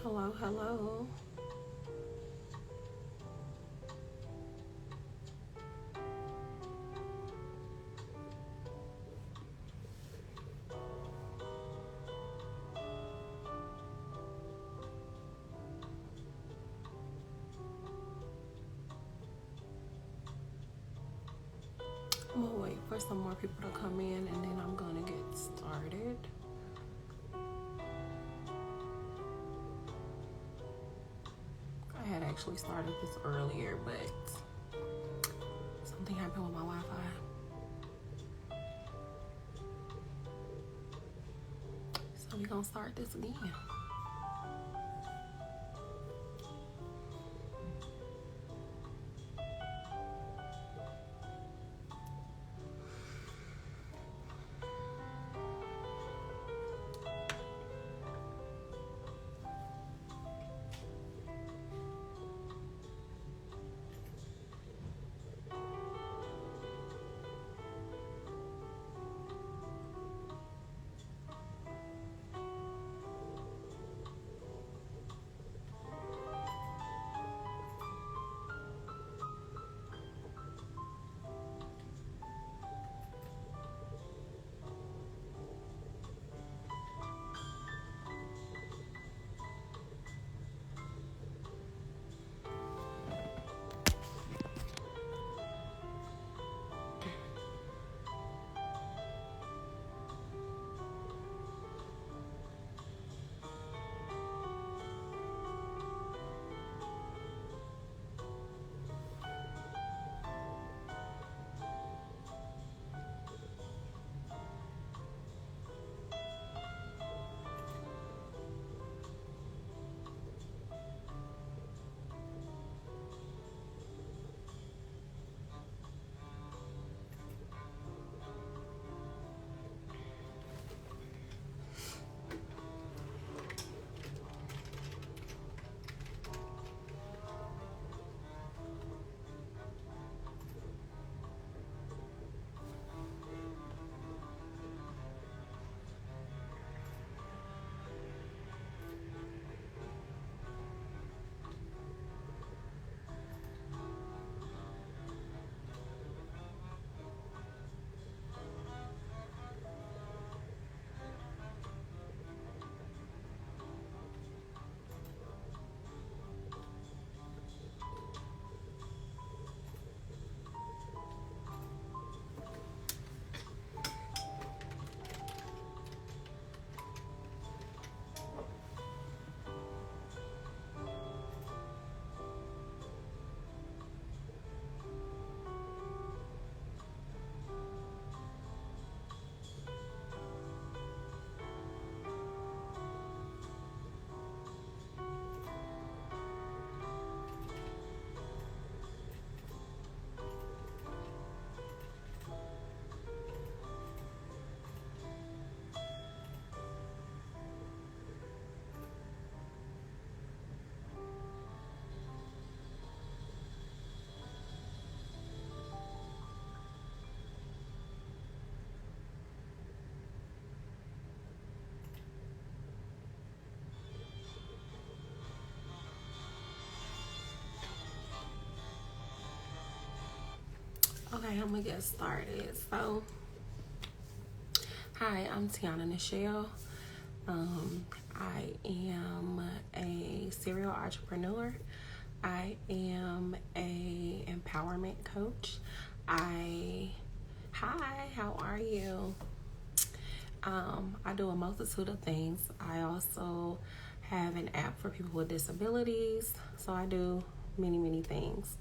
Hello, hello. I'm gonna wait for some more people to come in and then I'm gonna get started. I had actually started this earlier, but something happened with my Wi-Fi. So we're gonna start this again. Okay, I'm gonna get started. So, hi, I'm Tiana Nichelle. I am a serial entrepreneur. I am a empowerment coach. Hi, how are you? I do a multitude of things. I also have an app for people with disabilities. So I do many things.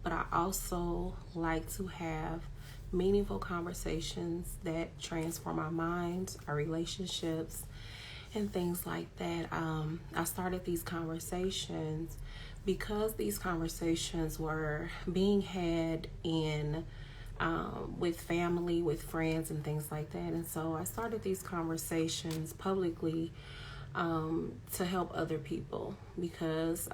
But I also like to have meaningful conversations that transform our minds, our relationships, and things like that. I started these conversations because these conversations were being had in with family, with friends, and things like that. And so I started these conversations publicly to help other people because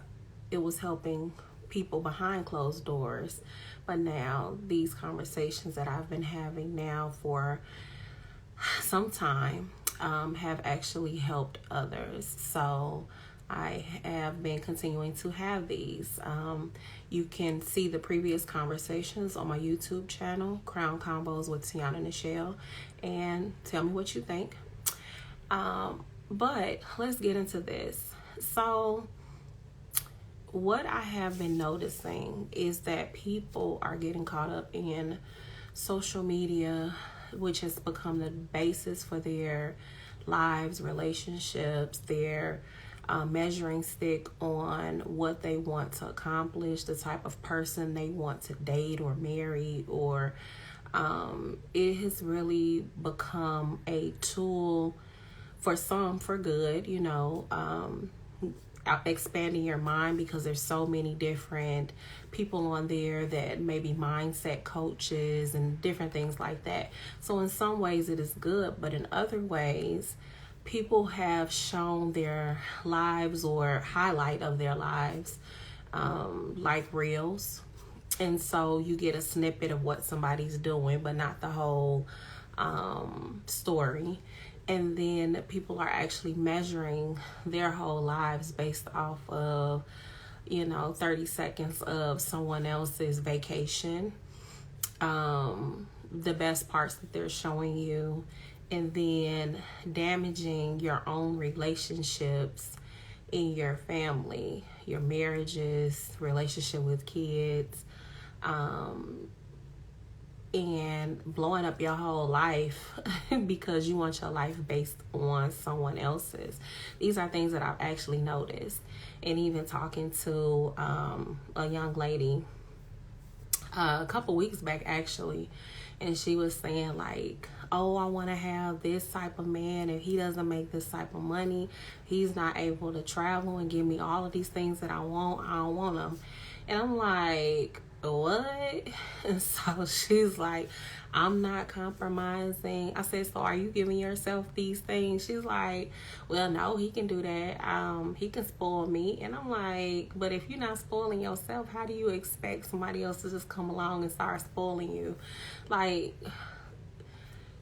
it was helping people behind closed doors. But now these conversations that I've been having now for some time have actually helped others. So I have been continuing to have these. You can see the previous conversations on my YouTube channel, Crown Convos with Tiana and Nichelle, and tell me what you think. But let's get into this. So what I have been noticing is that people are getting caught up in social media, which has become the basis for their lives, relationships, their measuring stick on what they want to accomplish, the type of person they want to date or marry, or it has really become a tool for some for good, expanding your mind, because there's so many different people on there that may be mindset coaches and different things like that. So in some ways it is good, but in other ways people have shown their lives or highlight of their lives like reels, and so you get a snippet of what somebody's doing but not the whole story. And then people are actually measuring their whole lives based off of 30 seconds of someone else's vacation, the best parts that they're showing you, and then damaging your own relationships in your family, your marriages, relationship with kids, and blowing up your whole life because you want your life based on someone else's. These are things that I've actually noticed. And even talking to a young lady a couple weeks back, actually, and she was saying like, oh, I want to have this type of man. If he doesn't make this type of money, he's not able to travel and give me all of these things that I want, I don't want him. And I'm like, what? And so she's like, I'm not compromising. I said, so are you giving yourself these things? She's like, well, no, he can do that. He can spoil me. And I'm like, but if you're not spoiling yourself, how do you expect somebody else to just come along and start spoiling you? Like,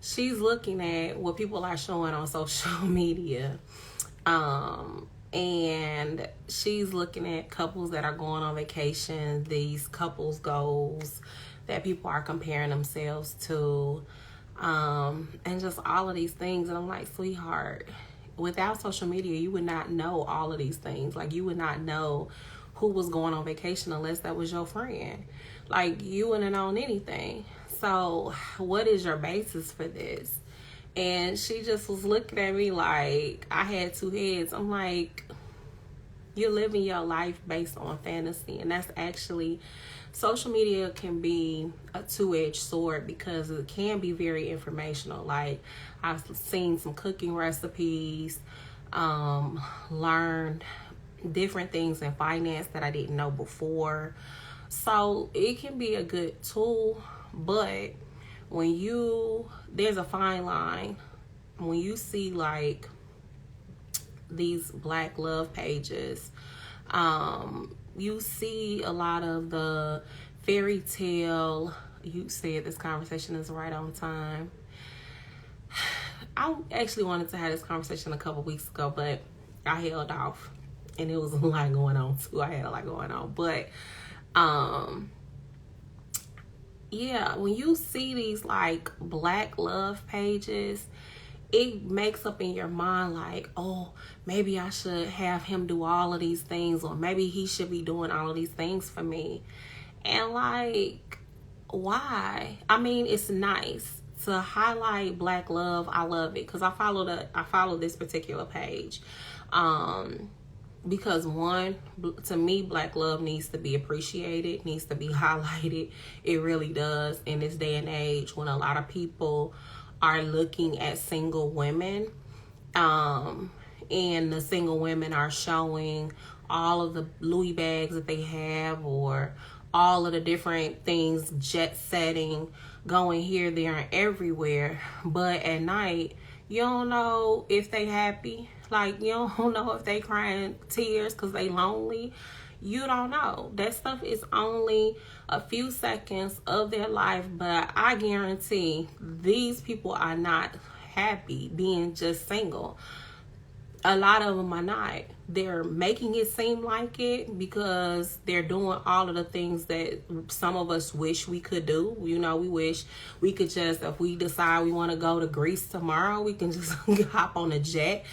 she's looking at what people are showing on social media. And she's looking at couples that are going on vacation, these couples goals that people are comparing themselves to, and just all of these things. And I'm like, sweetheart, without social media, you would not know all of these things. Like, you would not know who was going on vacation unless that was your friend. Like, you wouldn't have known anything. So what is your basis for this? And she just was looking at me like I had two heads. I'm like, you're living your life based on fantasy. And that's actually, social media can be a two-edged sword because it can be very informational. Like, I've seen some cooking recipes, learned different things in finance that I didn't know before. So it can be a good tool, but there's a fine line when you see like these Black love pages. You see a lot of the fairy tale. You said this conversation is right on time. I actually wanted to have this conversation a couple weeks ago, but I held off, and it was a lot going on too. I had a lot going on, but yeah, when you see these like Black love pages, it makes up in your mind like, oh, maybe I should have him do all of these things, or maybe he should be doing all of these things for me. And like, why? I mean, it's nice to highlight Black love. I love it because I follow this particular page. Because one, to me, Black love needs to be appreciated, needs to be highlighted. It really does in this day and age when a lot of people are looking at single women, and the single women are showing all of the Louis bags that they have, or all of the different things, jet setting, going here, there, and everywhere. But at night, you don't know if they happy. Like, you don't know if they crying tears because they lonely. You don't know. That stuff is only a few seconds of their life, but I guarantee these people are not happy being just single. a lot of them are not. They're making it seem like it because they're doing all of the things that some of us wish we could do. You know, we wish we could just, if we decide we want to go to Greece tomorrow, we can just hop on a jet.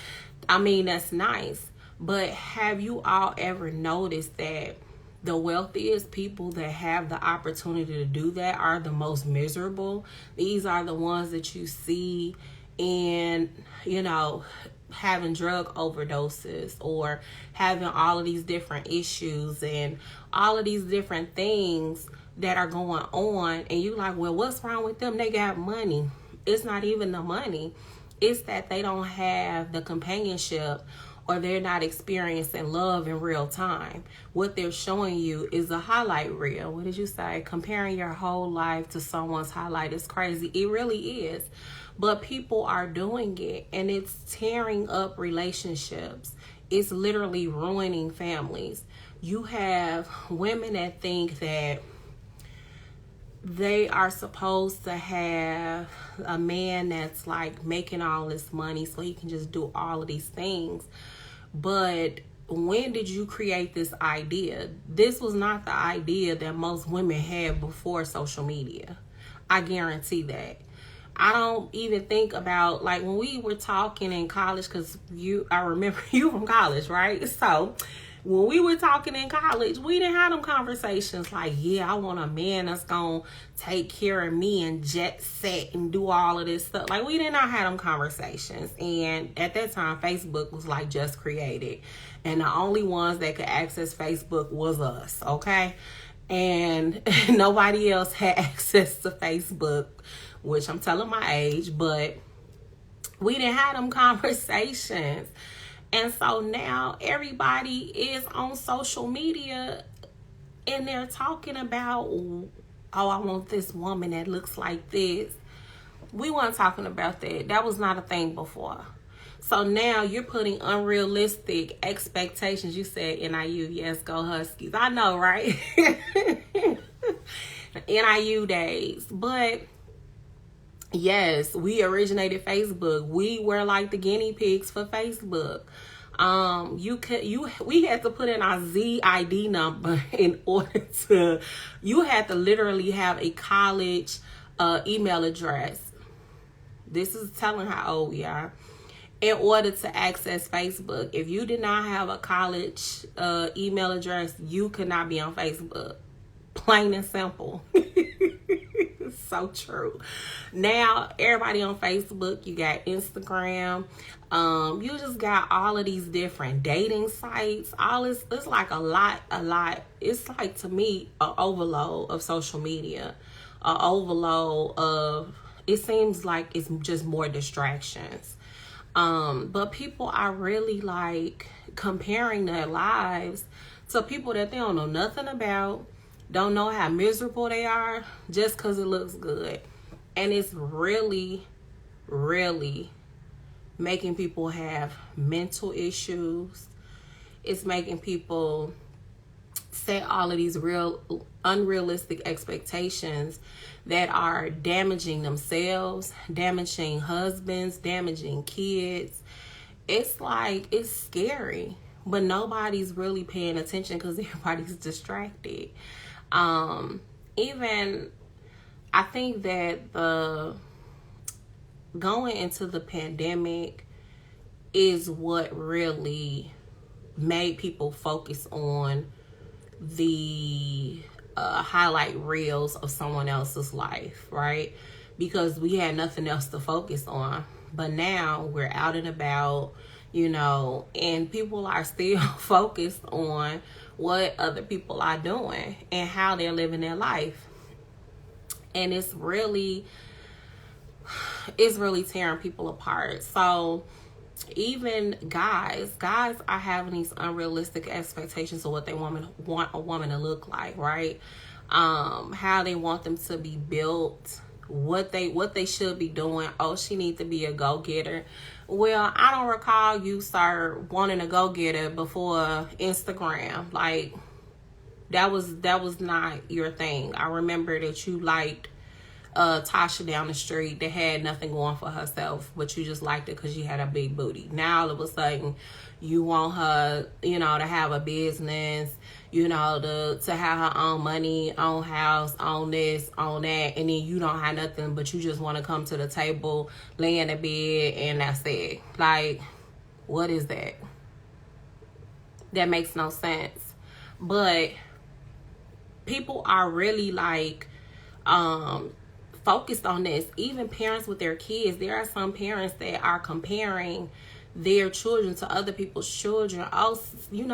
I mean, that's nice. But have you all ever noticed that the wealthiest people that have the opportunity to do that are the most miserable? These are the ones that you see in, you know, having drug overdoses or having all of these different issues and all of these different things that are going on. And you like, well, what's wrong with them? They got money. It's not even the money. It's that they don't have the companionship, or they're not experiencing love in real time. What they're showing you is a highlight reel. What did you say? Comparing your whole life to someone's highlight is crazy. It really is. But people are doing it, and it's tearing up relationships. It's literally ruining families. You have women that think that they are supposed to have a man that's like making all this money so he can just do all of these things. But when did you create this idea? This was not the idea that most women had before social media. I guarantee that. I don't even think about, like, when we were talking in college, because I remember you from college, right? So when we were talking in college, we didn't have them conversations like, yeah, I want a man that's going to take care of me and jet set and do all of this stuff. Like, we did not have them conversations. And at that time, Facebook was like just created. And the only ones that could access Facebook was us, okay? And nobody else had access to Facebook, which I'm telling my age, but we didn't have them conversations. And so now everybody is on social media and they're talking about, oh, I want this woman that looks like this. We weren't talking about that. That was not a thing before. So now you're putting unrealistic expectations. You said NIU, yes, go Huskies. I know, right? NIU days. But yes, we originated Facebook. We were like the guinea pigs for Facebook. We had to put in our ZID number in order to, you had to literally have a college email address. This is telling how old we are. In order to access Facebook. If you did not have a college email address, you could not be on Facebook. Plain and simple. So true. Now everybody on Facebook. You got Instagram. You just got all of these different dating sites. All this, it's like a lot. It's like, to me, an overload of social media. An overload of, it seems like it's just more distractions. But people are really like comparing their lives to people that they don't know nothing about, don't know how miserable they are just because it looks good. And it's really, really making people have mental issues. It's making people set all of these unrealistic expectations that are damaging themselves, damaging husbands, damaging kids. It's like, it's scary, but nobody's really paying attention because everybody's distracted. Even I think that going into the pandemic is what really made people focus on the highlight reels of someone else's life, right? Because we had nothing else to focus on. But now we're out and about, and people are still focused on what other people are doing and how they're living their life. And it's really tearing people apart. So even guys are having these unrealistic expectations of what they want a woman to look like, right? How they want them to be built, what they should be doing. Oh, she needs to be a go-getter. Well, I don't recall you start wanting a go-getter before Instagram. Like, that was not your thing. I remember that you liked Tasha down the street that had nothing going for herself, but you just liked it because she had a big booty. Now all of a sudden you want her, to have a business, to have her own money, own house, own this, own that, and then you don't have nothing, but you just want to come to the table, lay in the bed, and that's it. Like, what is that? That makes no sense. But people are really like focused on this. Even parents with their kids, there are some parents that are comparing their children to other people's children. Oh,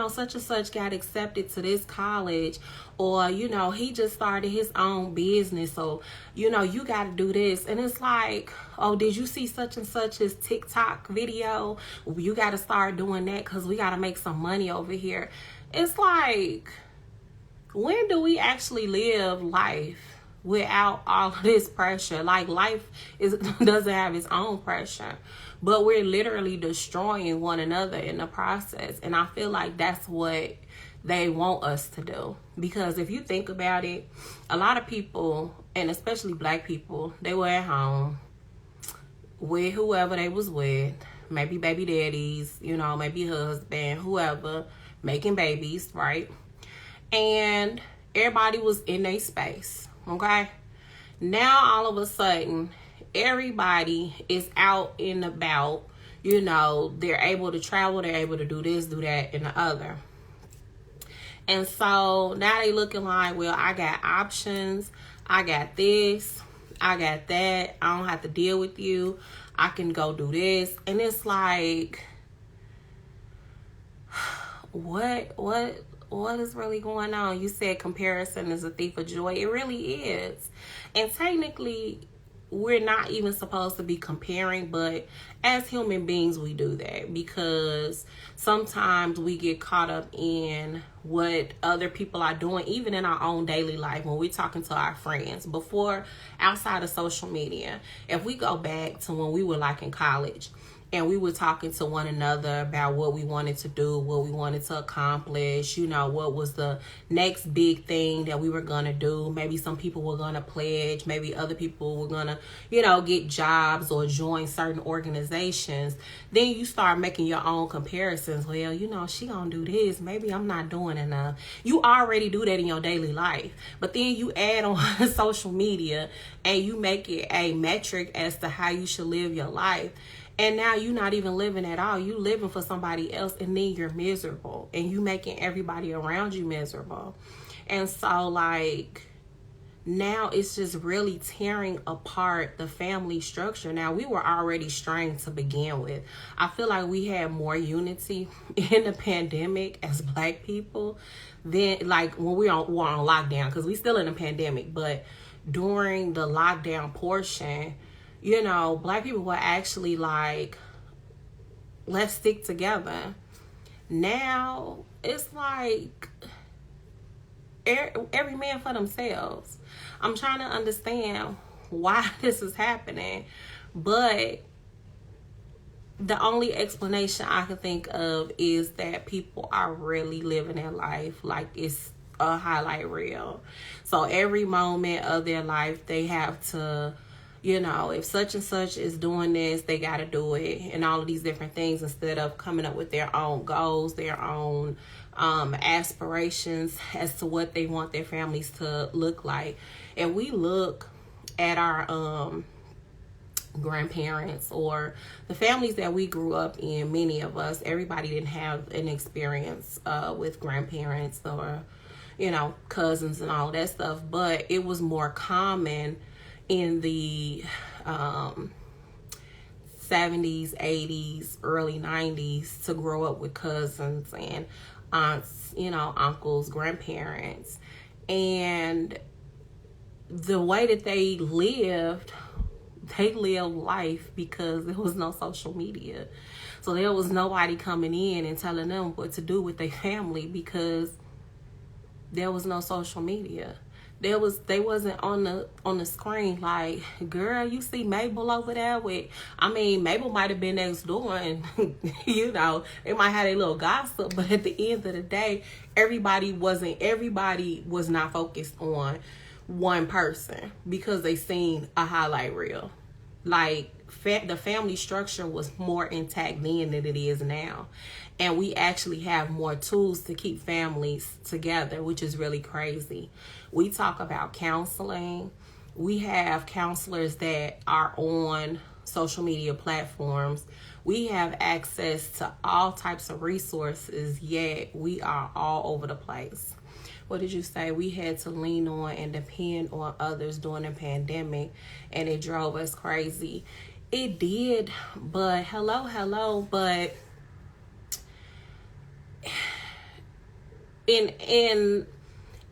such and such got accepted to this college, or he just started his own business, so you got to do this. And it's like, oh, did you see such and such's TikTok video? You got to start doing that because we got to make some money over here. It's like, when do we actually live life without all of this pressure? Like, life doesn't have its own pressure, but we're literally destroying one another in the process. And I feel like that's what they want us to do. Because if you think about it, a lot of people, and especially black people, they were at home with whoever they was with, maybe baby daddies, maybe husband, whoever, making babies, right? And everybody was in their space, okay? Now all of a sudden, everybody is out and about, they're able to travel, they're able to do this, do that, and the other. And so now they looking like, well, I got options, I got this, I got that, I don't have to deal with you, I can go do this. And it's like, what is really going on? You said comparison is a thief of joy. It really is. And technically, we're not even supposed to be comparing, but as human beings, we do that because sometimes we get caught up in what other people are doing, even in our own daily life when we're talking to our friends. Before, outside of social media, if we go back to when we were like in college, and we were talking to one another about what we wanted to do, what we wanted to accomplish, what was the next big thing that we were going to do. Maybe some people were going to pledge. Maybe other people were going to, get jobs or join certain organizations. Then you start making your own comparisons. Well, she going to do this. Maybe I'm not doing enough. You already do that in your daily life. But then you add on social media and you make it a metric as to how you should live your life. And now you're not even living at all. You living for somebody else, and then you're miserable. And you making everybody around you miserable. And so, like, now it's just really tearing apart the family structure. Now, we were already strained to begin with. I feel like we had more unity in the pandemic as black people than, like, when we're on lockdown. Because we still in a pandemic. But during the lockdown portion, black people were actually like, let's stick together. Now, it's like every man for themselves. I'm trying to understand why this is happening, but the only explanation I can think of is that people are really living their life like it's a highlight reel. So every moment of their life, they have to, if such and such is doing this, they got to do it, and all of these different things, instead of coming up with their own goals, their own aspirations as to what they want their families to look like. And we look at our grandparents or the families that we grew up in. Many of us, everybody didn't have an experience with grandparents or, cousins and all that stuff, but it was more common in the 70s, 80s, early 90s to grow up with cousins and aunts, uncles, grandparents. And the way that they lived life because there was no social media. So there was nobody coming in and telling them what to do with their family because there was no social media. They wasn't on the screen like, girl, you see Mabel over there with, Mabel might have been next door and, they might have a little gossip, but at the end of the day, everybody was not focused on one person because they seen a highlight reel. Like, the family structure was more intact then than it is now. And we actually have more tools to keep families together, which is really crazy. We talk about counseling. We have counselors that are on social media platforms. We have access to all types of resources, yet we are all over the place. What did you say? We had to lean on and depend on others during the pandemic, and it drove us crazy. It did, but but in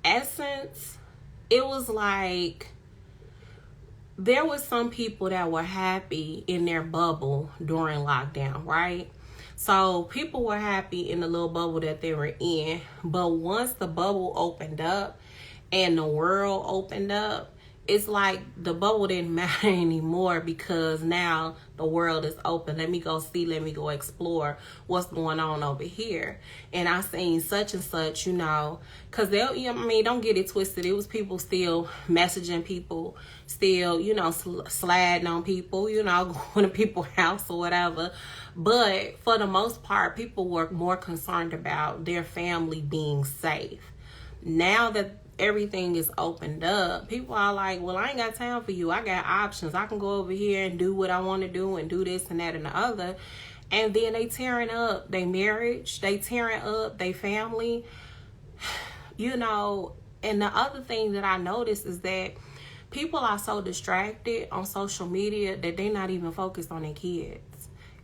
essence, it was like there was some people that were happy in their bubble during lockdown, right? So people were happy in the little bubble that they were in. But once the bubble opened up and the world opened up, it's like the bubble didn't matter anymore because now the world is open. Let me go see, let me go explore what's going on over here. And I seen such and such, because don't get it twisted. It was people still messaging people, still, sliding on people, going to people's house or whatever. But for the most part, people were more concerned about their family being safe. Now that everything is opened up, people are like, well, I ain't got time for you. I got options. I can go over here and do what I want to do and do this and that and the other. And then they tearing up their marriage. They tearing up their family. And the other thing that I noticed is that people are so distracted on social media that they're not even focused on their kids.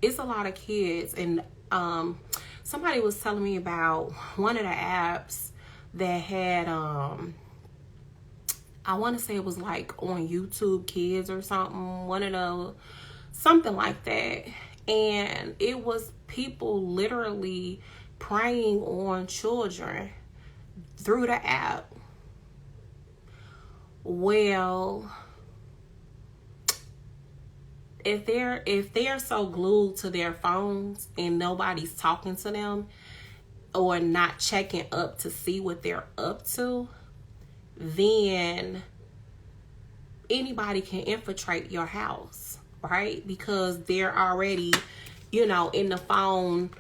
It's a lot of kids. And somebody was telling me about one of the apps that had I want to say it was like on YouTube Kids or something like that, and it was people literally preying on children through the app. Well, if they're so glued to their phones and nobody's talking to them or not checking up to see what they're up to, then anybody can infiltrate your house, right? Because they're already, in the phone,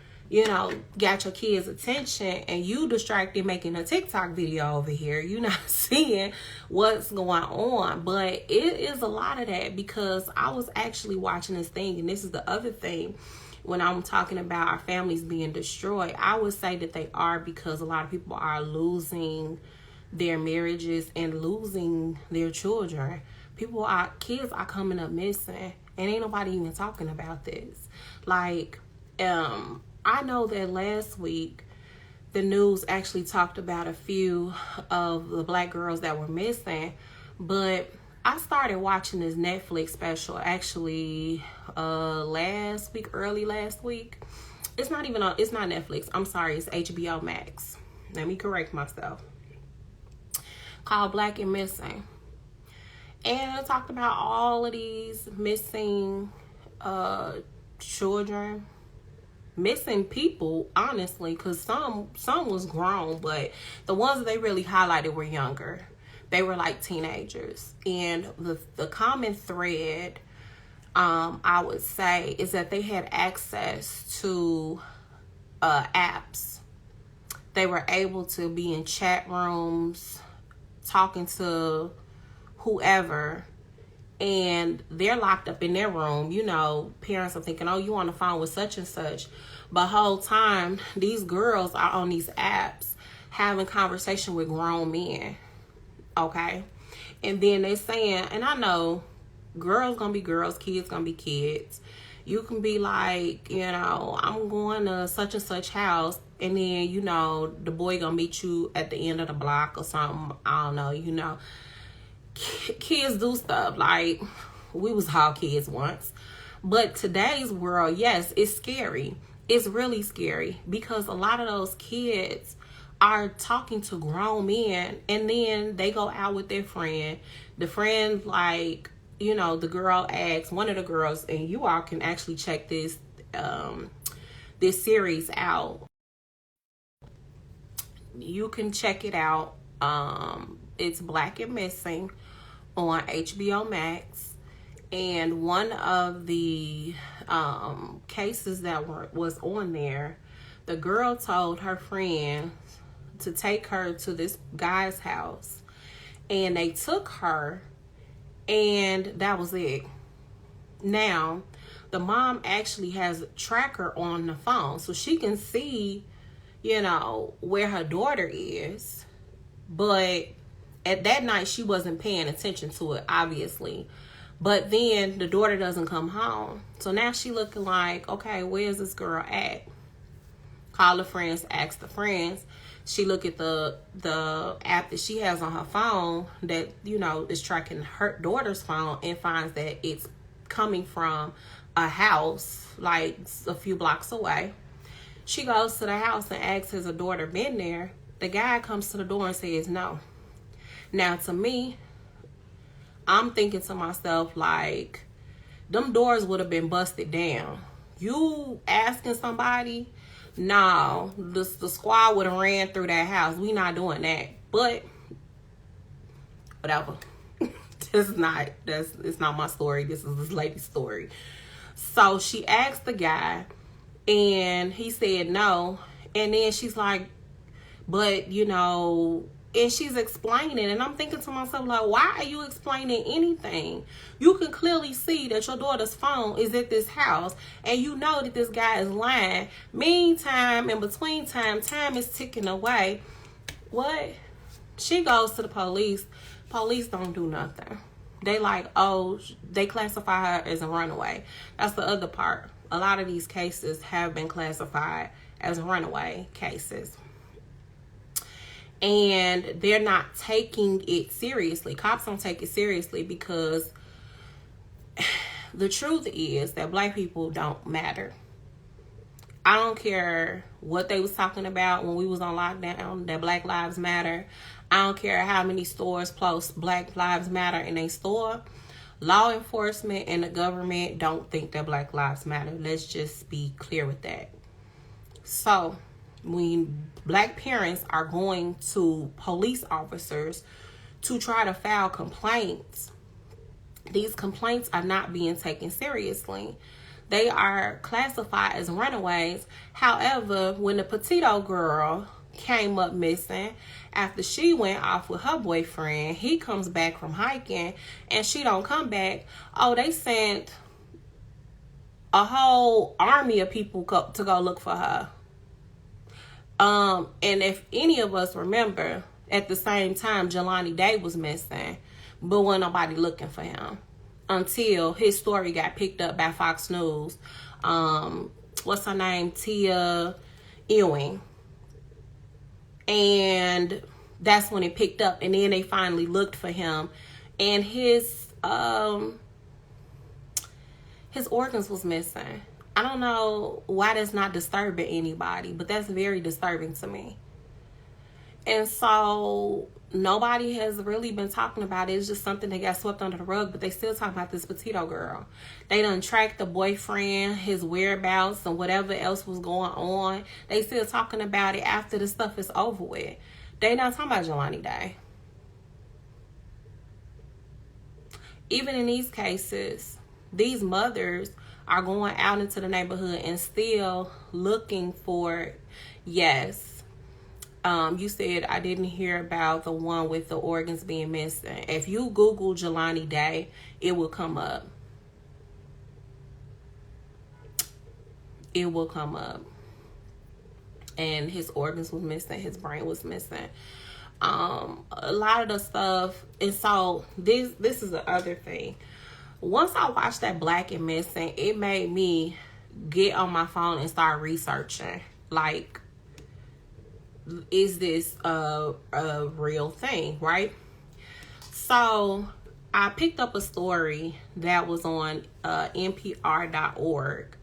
got your kids' attention, and you distracted making a TikTok video over here. You're not seeing what's going on. But it is a lot of that, because I was actually watching this thing, and this is the other thing. When I'm talking about our families being destroyed, I would say that they are, because a lot of people are losing their marriages and losing their children. Kids are coming up missing, and ain't nobody even talking about this. Like, I know that last week the news actually talked about a few of the black girls that were missing, but I started watching this Netflix special actually early last week. It's not Netflix. I'm sorry, it's HBO Max. Let me correct myself. Called Black and Missing. And it talked about all of these missing children, missing people, honestly, because some was grown, but the ones that they really highlighted were younger. They were like teenagers. And the common thread, I would say, is that they had access to apps. They were able to be in chat rooms, talking to whoever, and they're locked up in their room. Parents are thinking, oh, you on the phone with such and such. But the whole time, these girls are on these apps having conversation with grown men. Okay? And then they're saying, and I know girls gonna be girls, kids gonna be kids. You can be like, I'm going to such and such house, and then, the boy gonna meet you at the end of the block or something. I don't know, Kids do stuff. Like, we was all kids once. But today's world, yes, it's scary. It's really scary, because a lot of those kids are talking to grown men, and then they go out with their friend. The friend, like, the girl asks, one of the girls, and you all can actually check this series out. You can check it out. It's Black and Missing on HBO Max. And one of the cases that was on there, the girl told her friend to take her to this guy's house. And they took her, and that was it. Now, the mom actually has a tracker on the phone, so she can see, where her daughter is. But at that night, she wasn't paying attention to it, obviously. But then the daughter doesn't come home. So now she looking like, okay, where's this girl at? Call the friends, ask the friends. She look at the app that she has on her phone that, is tracking her daughter's phone, and finds that it's coming from a house like a few blocks away. She goes to the house and asks, has her daughter been there? The guy comes to the door and says no. Now, to me, I'm thinking to myself, like, them doors would have been busted down. You asking somebody? No, the squad would have ran through that house. We not doing that. But whatever. It's not my story. This is this lady's story. So she asked the guy, and he said no. And then she's like, but and she's explaining, and I'm thinking to myself, like, why are you explaining anything? You can clearly see that your daughter's phone is at this house, and you know that this guy is lying. Meantime, in between time is ticking away. What? She goes to the police. Police don't do nothing. They they classify her as a runaway. That's the other part. A lot of these cases have been classified as runaway cases. And they're not taking it seriously. Cops don't take it seriously because the truth is that Black people don't matter. I don't care what they was talking about when we was on lockdown, that Black Lives Matter. I don't care how many stores post Black Lives Matter in a store. Law enforcement and the government don't think that Black Lives Matter. Let's just be clear with that. So, when Black parents are going to police officers to try to file complaints, these complaints are not being taken seriously. They are classified as runaways. However, when the Petito girl came up missing after she went off with her boyfriend, he comes back from hiking and she don't come back. Oh, they sent a whole army of people to go look for her. And if any of us remember, at the same time, Jelani Day was missing, but wasn't nobody looking for him until his story got picked up by Fox News. What's her name? Tia Ewing. And that's when it picked up, and then they finally looked for him, and his organs was missing. I don't know why that's not disturbing anybody, but that's very disturbing to me. And so nobody has really been talking about it. It's just something that got swept under the rug, but they still talking about this Petito girl. They done tracked the boyfriend, his whereabouts, and whatever else was going on. They still talking about it after the stuff is over with. They not talking about Jelani Day. Even in these cases, these mothers are going out into the neighborhood and still looking for, yes. You said I didn't hear about the one with the organs being missing. If you Google Jelani Day, it will come up. It will come up. And his organs was missing. His brain was missing. A lot of the stuff. And so this is the other thing. Once I watched that Black and Missing, it made me get on my phone and start researching. Like, is this a real thing, right? So I picked up a story that was on NPR.org.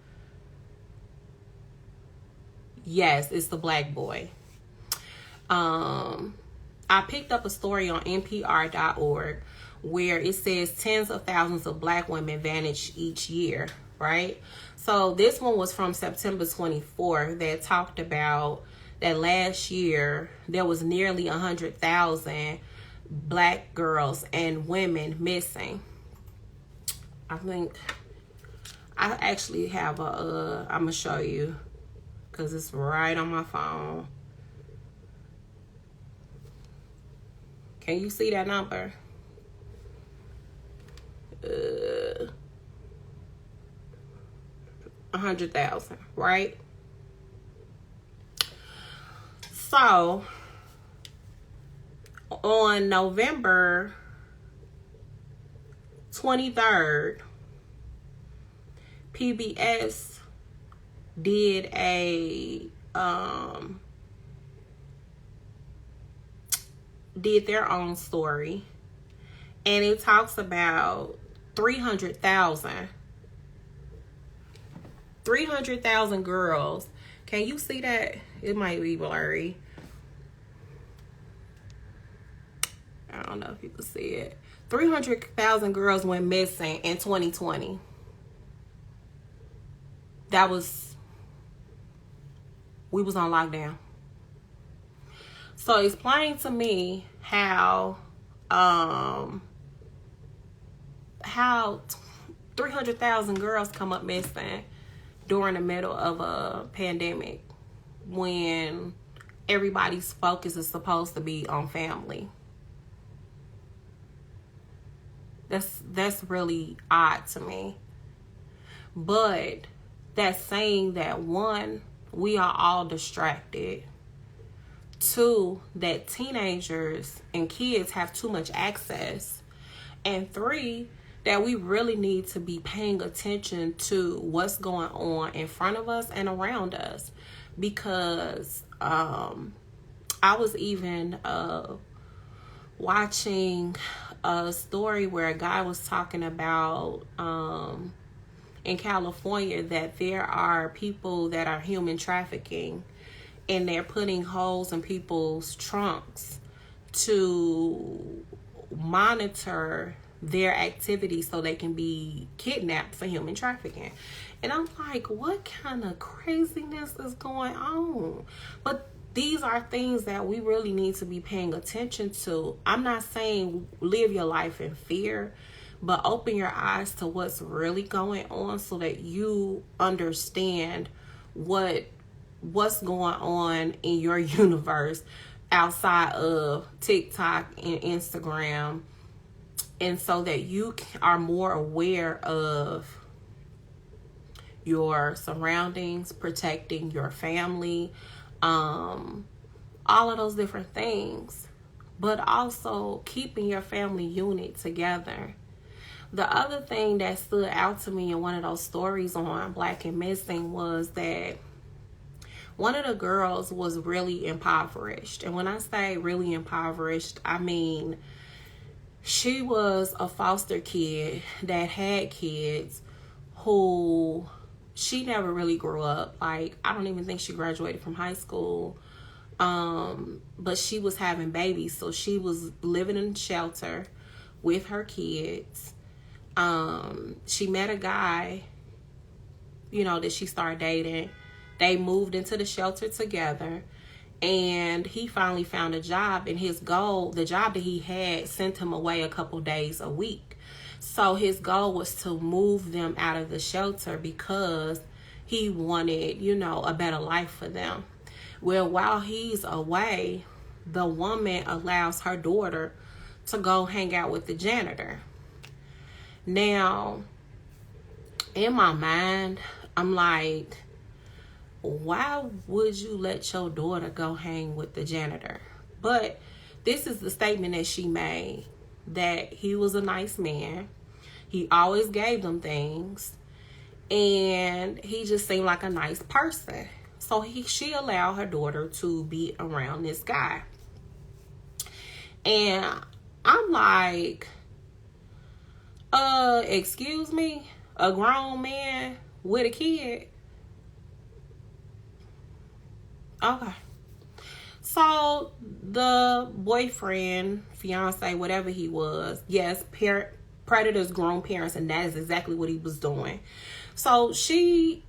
Yes, it's the Black boy. I picked up a story on NPR.org where it says tens of thousands of Black women vanish each year, right? So this one was from September 24 that talked about that last year there was nearly 100,000 black girls and women missing. I think I actually have I'm gonna show you because it's right on my phone. Can you see that number? 100,000, right? So on November 23rd, PBS did their own story, and it talks about 300,000 girls. Can you see that? It might be blurry. I don't know if you can see it. 300,000 girls went missing in 2020. We was on lockdown. So explain to me how 300,000 girls come up missing during the middle of a pandemic when everybody's focus is supposed to be on family. That's really odd to me. But that's saying that, one, we are all distracted. Two, that teenagers and kids have too much access. And three, that we really need to be paying attention to what's going on in front of us and around us. Because I was even watching a story where a guy was talking about in California that there are people that are human trafficking, and they're putting holes in people's trunks to monitor their activity so they can be kidnapped for human trafficking. And I'm like, what kind of craziness is going on? But these are things that we really need to be paying attention to. I'm not saying live your life in fear, but open your eyes to what's really going on so that you understand what's going on in your universe outside of TikTok and Instagram, and so that you are more aware of your surroundings, protecting your family, all of those different things, but also keeping your family unit together. The other thing that stood out to me in one of those stories on Black and Missing was that one of the girls was really impoverished. And when I say really impoverished, I mean she was a foster kid that had kids who she never really grew up. Like, I don't even think she graduated from high school. But she was having babies. So she was living in shelter with her kids. She met a guy, that she started dating. They moved into the shelter together, and he finally found a job, and his goal, the job that he had, sent him away a couple days a week. So his goal was to move them out of the shelter because he wanted, a better life for them. Well, while he's away, the woman allows her daughter to go hang out with the janitor. Now, in my mind, I'm like, why would you let your daughter go hang with the janitor? But this is the statement that she made, that he was a nice man. He always gave them things, and he just seemed like a nice person. So she allowed her daughter to be around this guy. And I'm like, excuse me, a grown man with a kid? Okay. So the boyfriend, fiance, whatever he was, yes, predators, grown parents, and that is exactly what he was doing. So she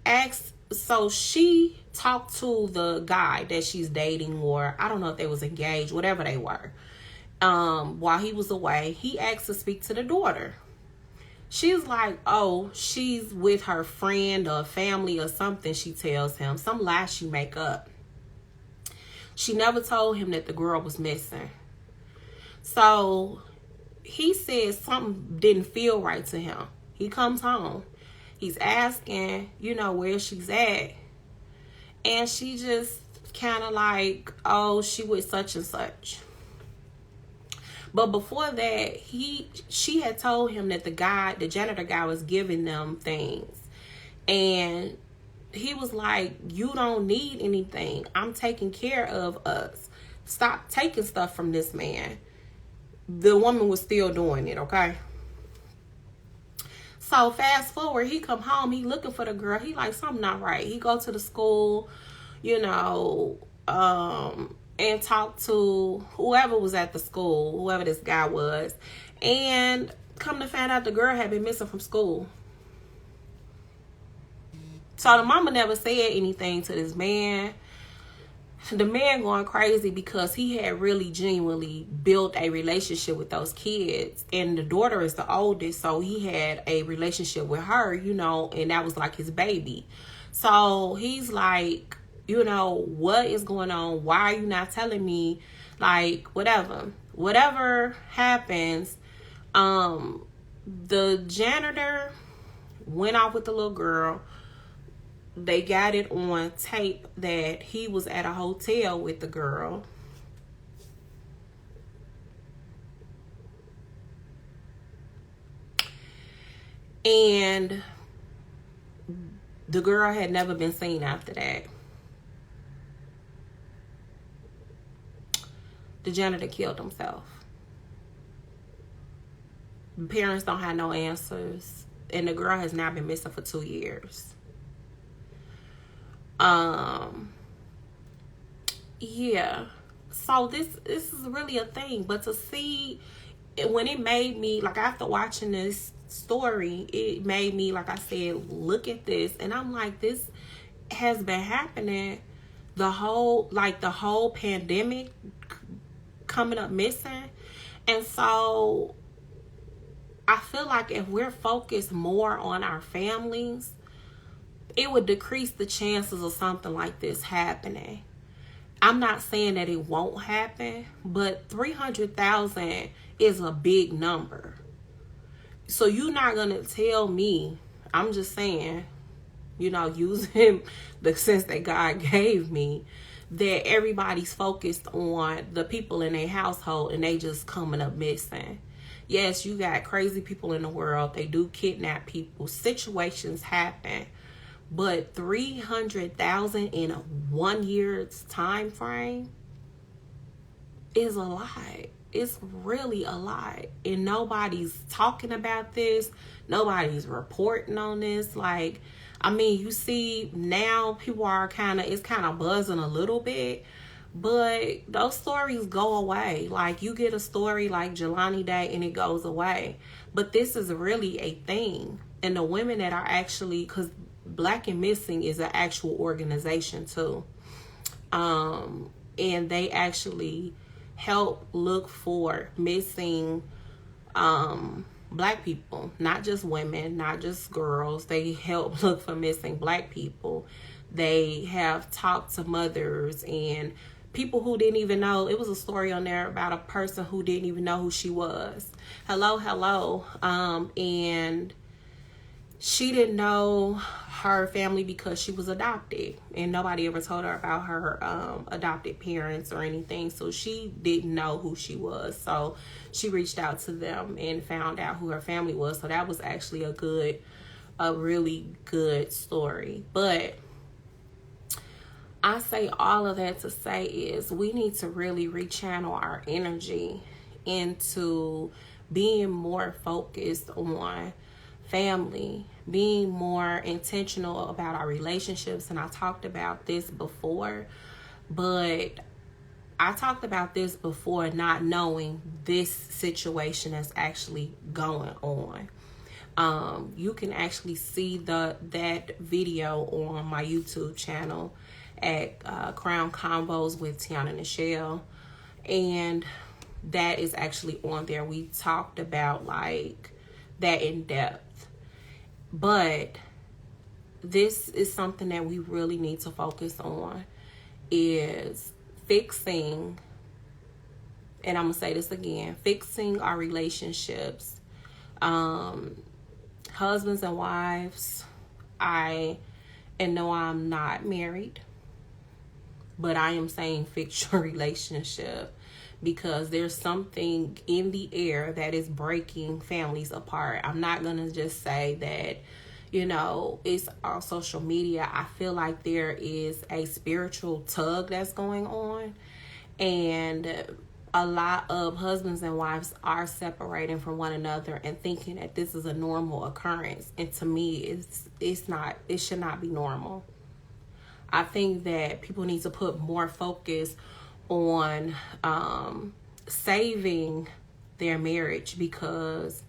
talked to the guy that she's dating, or I don't know if they was engaged, whatever they were. while he was away, he asked to speak to the daughter. She's like, oh, she's with her friend or family or something, she tells him. Some lie she make up. She never told him that the girl was missing. So he said something didn't feel right to him. He comes home. He's asking, where she's at. And she just kind of like, oh, she with such and such. But before that, she had told him that the janitor guy was giving them things. And he was like, you don't need anything. I'm taking care of us. Stop taking stuff from this man. The woman was still doing it, okay? So fast forward, he come home, he looking for the girl. He like, something not right. He go to the school, and talk to whoever was at the school, whoever this guy was, and come to find out the girl had been missing from school. So the mama never said anything to this man. The man going crazy because he had really genuinely built a relationship with those kids, and the daughter is the oldest, so he had a relationship with her, and that was like his baby. So he's like, what is going on? Why are you not telling me? Like, whatever happens, the janitor went off with the little girl. They got it on tape that he was at a hotel with the girl. And the girl had never been seen after that. The janitor killed himself. The parents don't have no answers. And the girl has now been missing for 2 years. Yeah. So this is really a thing. But to see, when it made me, like, after watching this story, it made me, like I said, look at this. And I'm like, this has been happening the whole pandemic, coming up missing. And so I feel like if we're focused more on our families, it would decrease the chances of something like this happening. I'm not saying that it won't happen, but 300,000 is a big number. So you're not going to tell me, I'm just saying, using the sense that God gave me, that everybody's focused on the people in their household and they just coming up missing. Yes, you got crazy people in the world. They do kidnap people. Situations happen. But 300,000 in a 1 year's time frame is a lot. It's really a lot. And nobody's talking about this. Nobody's reporting on this. Like, I mean, you see now people are it's kind of buzzing a little bit. But those stories go away. Like, you get a story like Jelani Day and it goes away. But this is really a thing. And the women that are actually, because Black and Missing is an actual organization too. And they actually help look for missing Black people, not just women, not just girls. They help look for missing Black people. They have talked to mothers and people who didn't even know. It was a story on there about a person who didn't even know who she was. Hello. And she didn't know her family because she was adopted, and nobody ever told her about her adopted parents or anything. So she didn't know who she was. So she reached out to them and found out who her family was. So that was actually a really good story. But I say all of that to say is we need to really rechannel our energy into being more focused on family, being more intentional about our relationships. And I talked about this before, but I talked about this before not knowing this situation that's actually going on. You can actually see that video on my YouTube channel at Convos with Tiana Nichelle. And that is actually on there. We talked about like that in depth. But this is something that we really need to focus on, is fixing, and I'm going to say this again, fixing our relationships. Husbands and wives, no, I'm not married, but I am saying fix your relationship, because there's something in the air that is breaking families apart. I'm not going to just say that, it's on social media. I feel like there is a spiritual tug that's going on, and a lot of husbands and wives are separating from one another and thinking that this is a normal occurrence. And to me, it's not. It should not be normal. I think that people need to put more focus on saving their marriage, because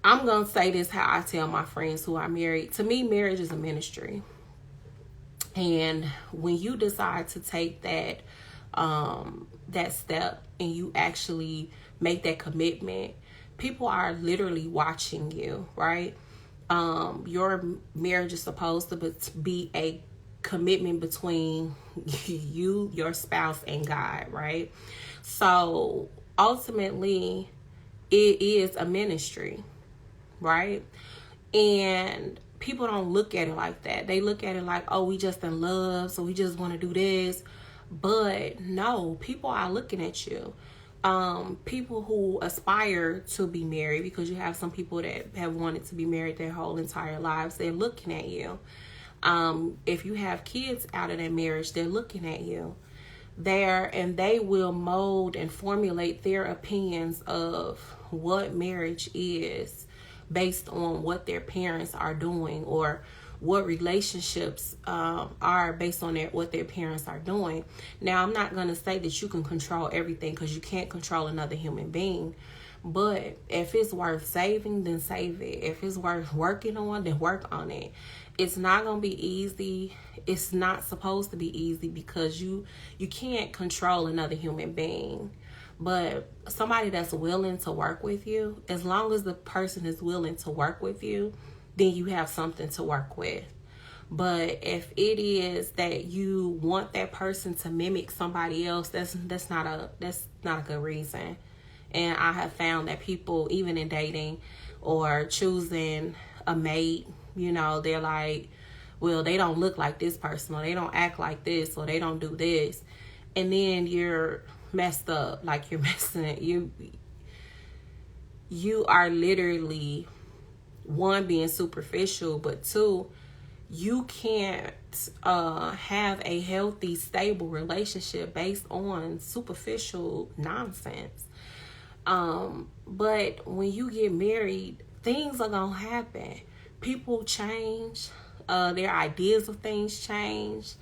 I'm going to say this how I tell my friends who are married. To me, marriage is a ministry. And when you decide to take that step and you actually make that commitment, people are literally watching you, right? Your marriage is supposed to be a commitment between you, your spouse, and God, right? So ultimately, it is a ministry, right? And people don't look at it like that. They look at it like, oh, we just in love, so we just want to do this. But no, people are looking at you. People who aspire to be married, because you have some people that have wanted to be married their whole entire lives, they're looking at you. If you have kids out of that marriage, they're looking at you. And they will mold and formulate their opinions of what marriage is based on what their parents are doing, or what relationships are based on what their parents are doing. Now, I'm not going to say that you can control everything, because you can't control another human being. But if it's worth saving, then save it. If it's worth working on, then work on it. It's not going to be easy. It's not supposed to be easy, because you can't control another human being. But somebody that's willing to work with you, as long as the person is willing to work with you, then you have something to work with. But if it is that you want that person to mimic somebody else, that's not a good reason. And I have found that people, even in dating or choosing a mate, they're like, well, they don't look like this person, or they don't act like this, or they don't do this. And then you're messed up. Like, you're messing it. You are literally, one, being superficial, but two, you can't have a healthy, stable relationship based on superficial nonsense. But when you get married, things are gonna happen. People change. Their ideas of things change.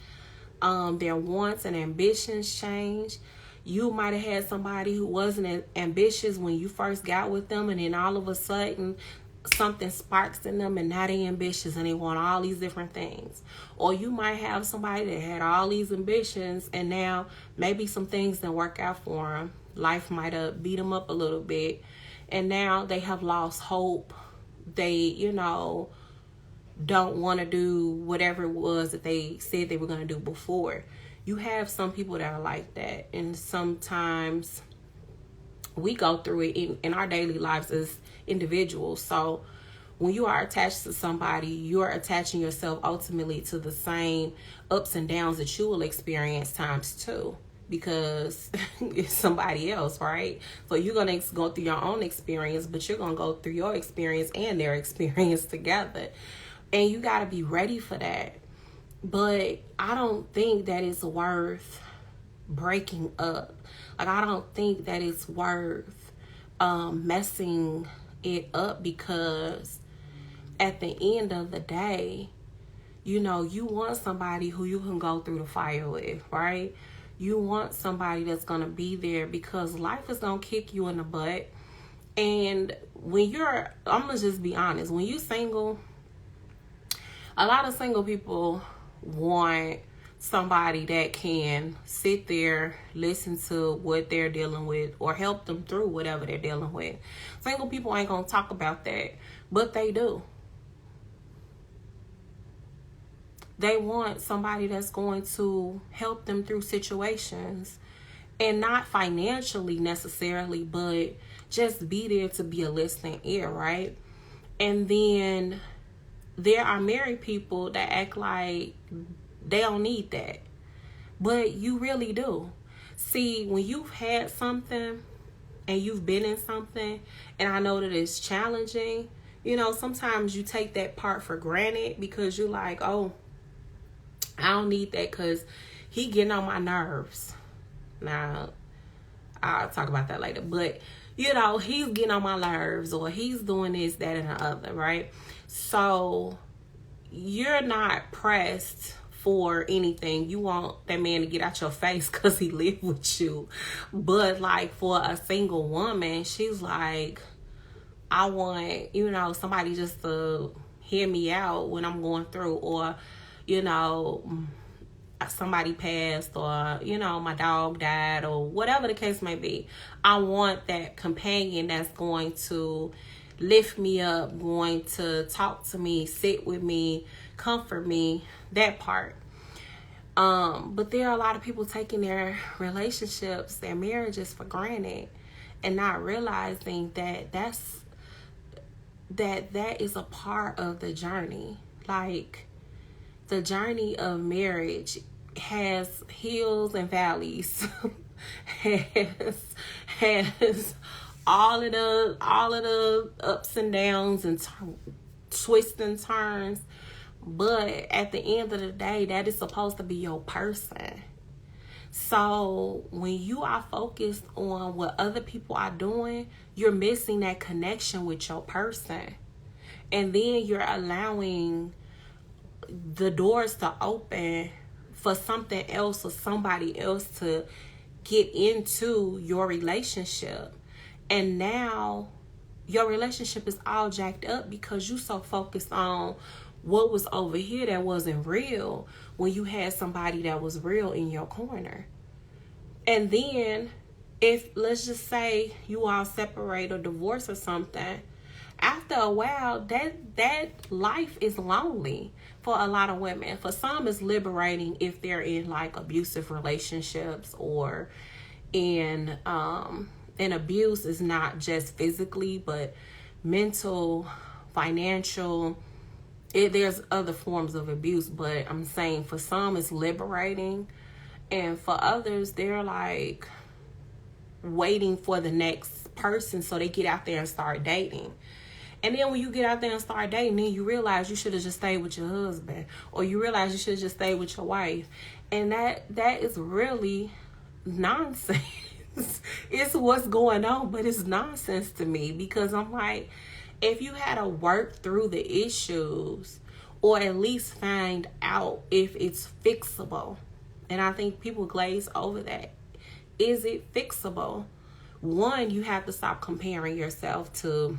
Their wants and ambitions change. You might have had somebody who wasn't ambitious when you first got with them, and then all of a sudden something sparks in them, and now they're ambitious and they want all these different things. Or you might have somebody that had all these ambitions, and now maybe some things didn't work out for them. Life might have beat them up a little bit, and now they have lost hope. They, don't want to do whatever it was that they said they were going to do before. You have some people that are like that, and sometimes we go through it in our daily lives as individuals. So when you are attached to somebody, you're attaching yourself ultimately to the same ups and downs that you will experience times two, because it's somebody else, right? So you're going to go through your own experience, but you're going to go through your experience and their experience together. And you got to be ready for that. But I don't think that it's worth breaking up. Like, I don't think that it's worth messing it up, because at the end of the day, you want somebody who you can go through the fire with, right? You want somebody that's going to be there, because life is going to kick you in the butt. And when I'm going to just be honest, when you're single, a lot of single people want somebody that can sit there, listen to what they're dealing with, or help them through whatever they're dealing with. Single people ain't gonna talk about that, but they do. They want somebody that's going to help them through situations, and not financially necessarily, but just be there to be a listening ear, right? And then there are married people that act like they don't need that, but you really do. See, when you've had something and you've been in something, and I know that it's challenging, you know, sometimes you take that part for granted because you're like, oh, I don't need that because he getting on my nerves. Now, I'll talk about that later. But, you know, he's getting on my nerves, or he's doing this, that, and the other, right? So, you're not pressed for anything. You want that man to get out your face because he live with you. But, like, for a single woman, she's like, I want, you know, somebody just to hear me out when I'm going through, or, you know, somebody passed, or, you know, my dog died, or whatever the case may be. I want that companion that's going to lift me up, going to talk to me, sit with me, comfort me, that part. But there are a lot of people taking their relationships, their marriages for granted, and not realizing that that is a part of the journey. Like, the journey of marriage has hills and valleys, has all of the ups and downs and twists and turns. But at the end of the day, that is supposed to be your person. So when you are focused on what other people are doing, you're missing that connection with your person. And then you're allowing the doors to open for something else or somebody else to get into your relationship. And now your relationship is all jacked up because you so focused on what was over here that wasn't real, when you had somebody that was real in your corner. And then if, let's just say, you all separate or divorce or something, after a while, that life is lonely for a lot of women. For some, it's liberating if they're in like abusive relationships, or in abuse is not just physically, but mental, financial. There's other forms of abuse, but I'm saying for some, it's liberating, and for others, they're like waiting for the next person, so they get out there and start dating. And then when you get out there and start dating, then you realize you should have just stayed with your husband, or you realize you should have just stayed with your wife. And that is really nonsense. It's what's going on, but it's nonsense to me, because I'm like, if you had to work through the issues, or at least find out if it's fixable. And I think people glaze over that. Is it fixable? One, you have to stop comparing yourself to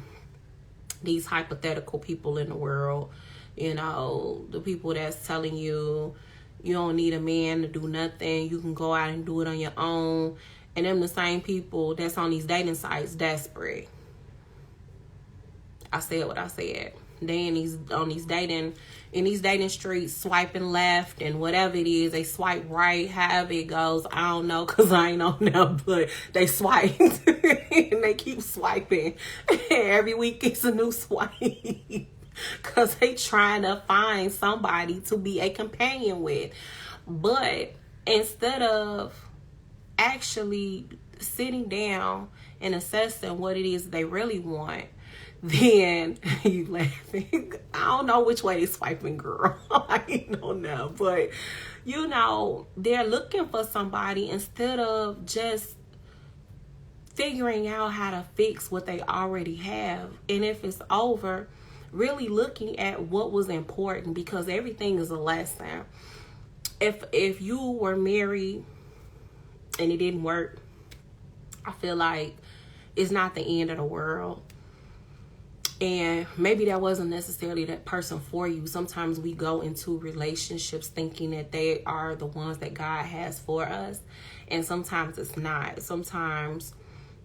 these hypothetical people in the world. You know, the people that's telling you you don't need a man to do nothing, you can go out and do it on your own. And them the same people that's on these dating sites desperate. I said what I said. They in these dating streets, swiping left and whatever it is, they swipe right, however it goes. I don't know, because I ain't on them, but they swipe and they keep swiping. Every week it's a new swipe, because they trying to find somebody to be a companion with. But instead of actually sitting down and assessing what it is they really want, then you laughing. I don't know which way they swiping, girl. I don't know. But, you know, they're looking for somebody instead of just figuring out how to fix what they already have. And if it's over, really looking at what was important, because everything is a lesson. If you were married and it didn't work, I feel like it's not the end of the world. And maybe that wasn't necessarily that person for you. Sometimes we go into relationships thinking that they are the ones that God has for us. And sometimes it's not. Sometimes,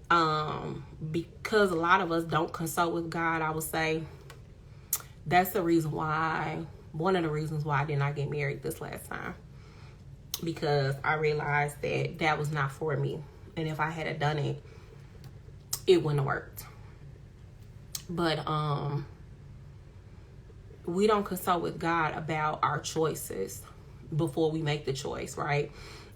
because a lot of us don't consult with God, I would say that's the reason why, one of the reasons why I did not get married this last time. Because I realized that that was not for me. And if I had done it, it wouldn't have worked. But we don't consult with God about our choices before we make the choice, right?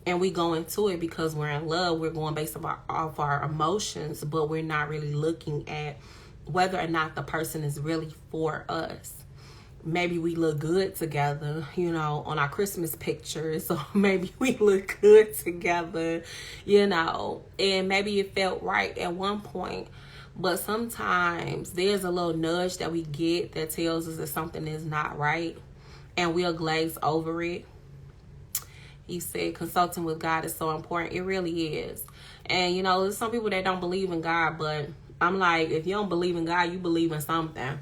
And we go into it because we're in love. We're going based off our emotions, but we're not really looking at whether or not the person is really for us. Maybe we look good together, on our Christmas pictures. So maybe we look good together, and maybe it felt right at one point. But sometimes there's a little nudge that we get that tells us that something is not right, and we'll glaze over it. He said consulting with God is so important. It really is. And, there's some people that don't believe in God, but I'm like, if you don't believe in God, you believe in something.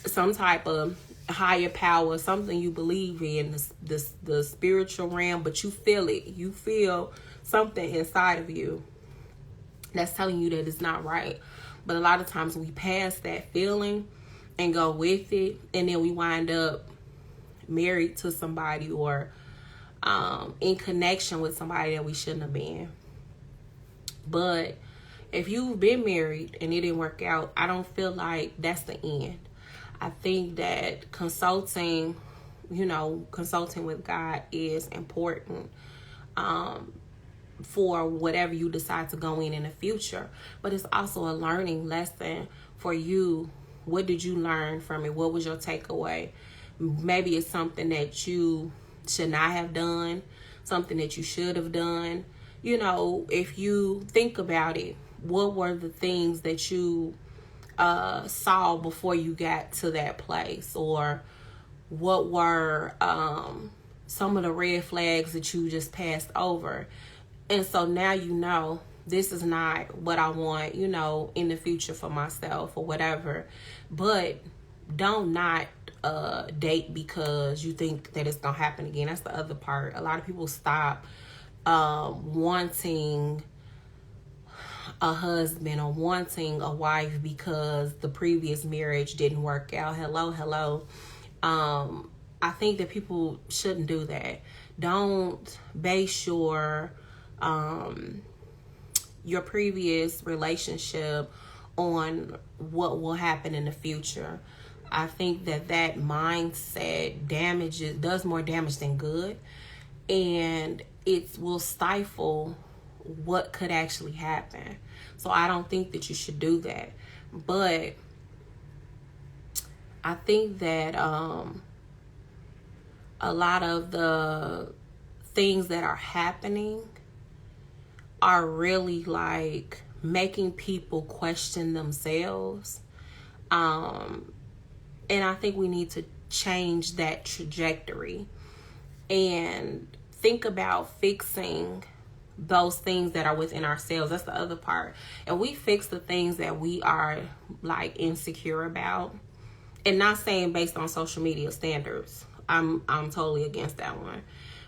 Some type of higher power, something you believe in, the spiritual realm, but you feel it. You feel something inside of you that's telling you that it's not right. But a lot of times we pass that feeling and go with it, and then we wind up married to somebody or in connection with somebody that we shouldn't have been. But if you've been married and it didn't work out, I don't feel like that's the end. I think that consulting with God is important for whatever you decide to go in the future. But it's also a learning lesson for you. What did you learn from it? What was your takeaway? Maybe it's something that you should not have done, something that you should have done. If you think about it, what were the things that you saw before you got to that place? Or what were some of the red flags that you just passed over? And so now this is not what I want, in the future for myself or whatever. But don't not date because you think that it's gonna happen again. That's the other part. A lot of people stop wanting a husband or wanting a wife because the previous marriage didn't work out. Hello. I think that people shouldn't do that. Don't base your previous relationship on what will happen in the future. I think that mindset does more damage than good, and it will stifle what could actually happen. So I don't think that you should do that. But I think that a lot of the things that are happening are really like making people question themselves. And I think we need to change that trajectory and think about fixing those things that are within ourselves. That's the other part. And we fix the things that we are like insecure about. And not saying based on social media standards. I'm totally against that one.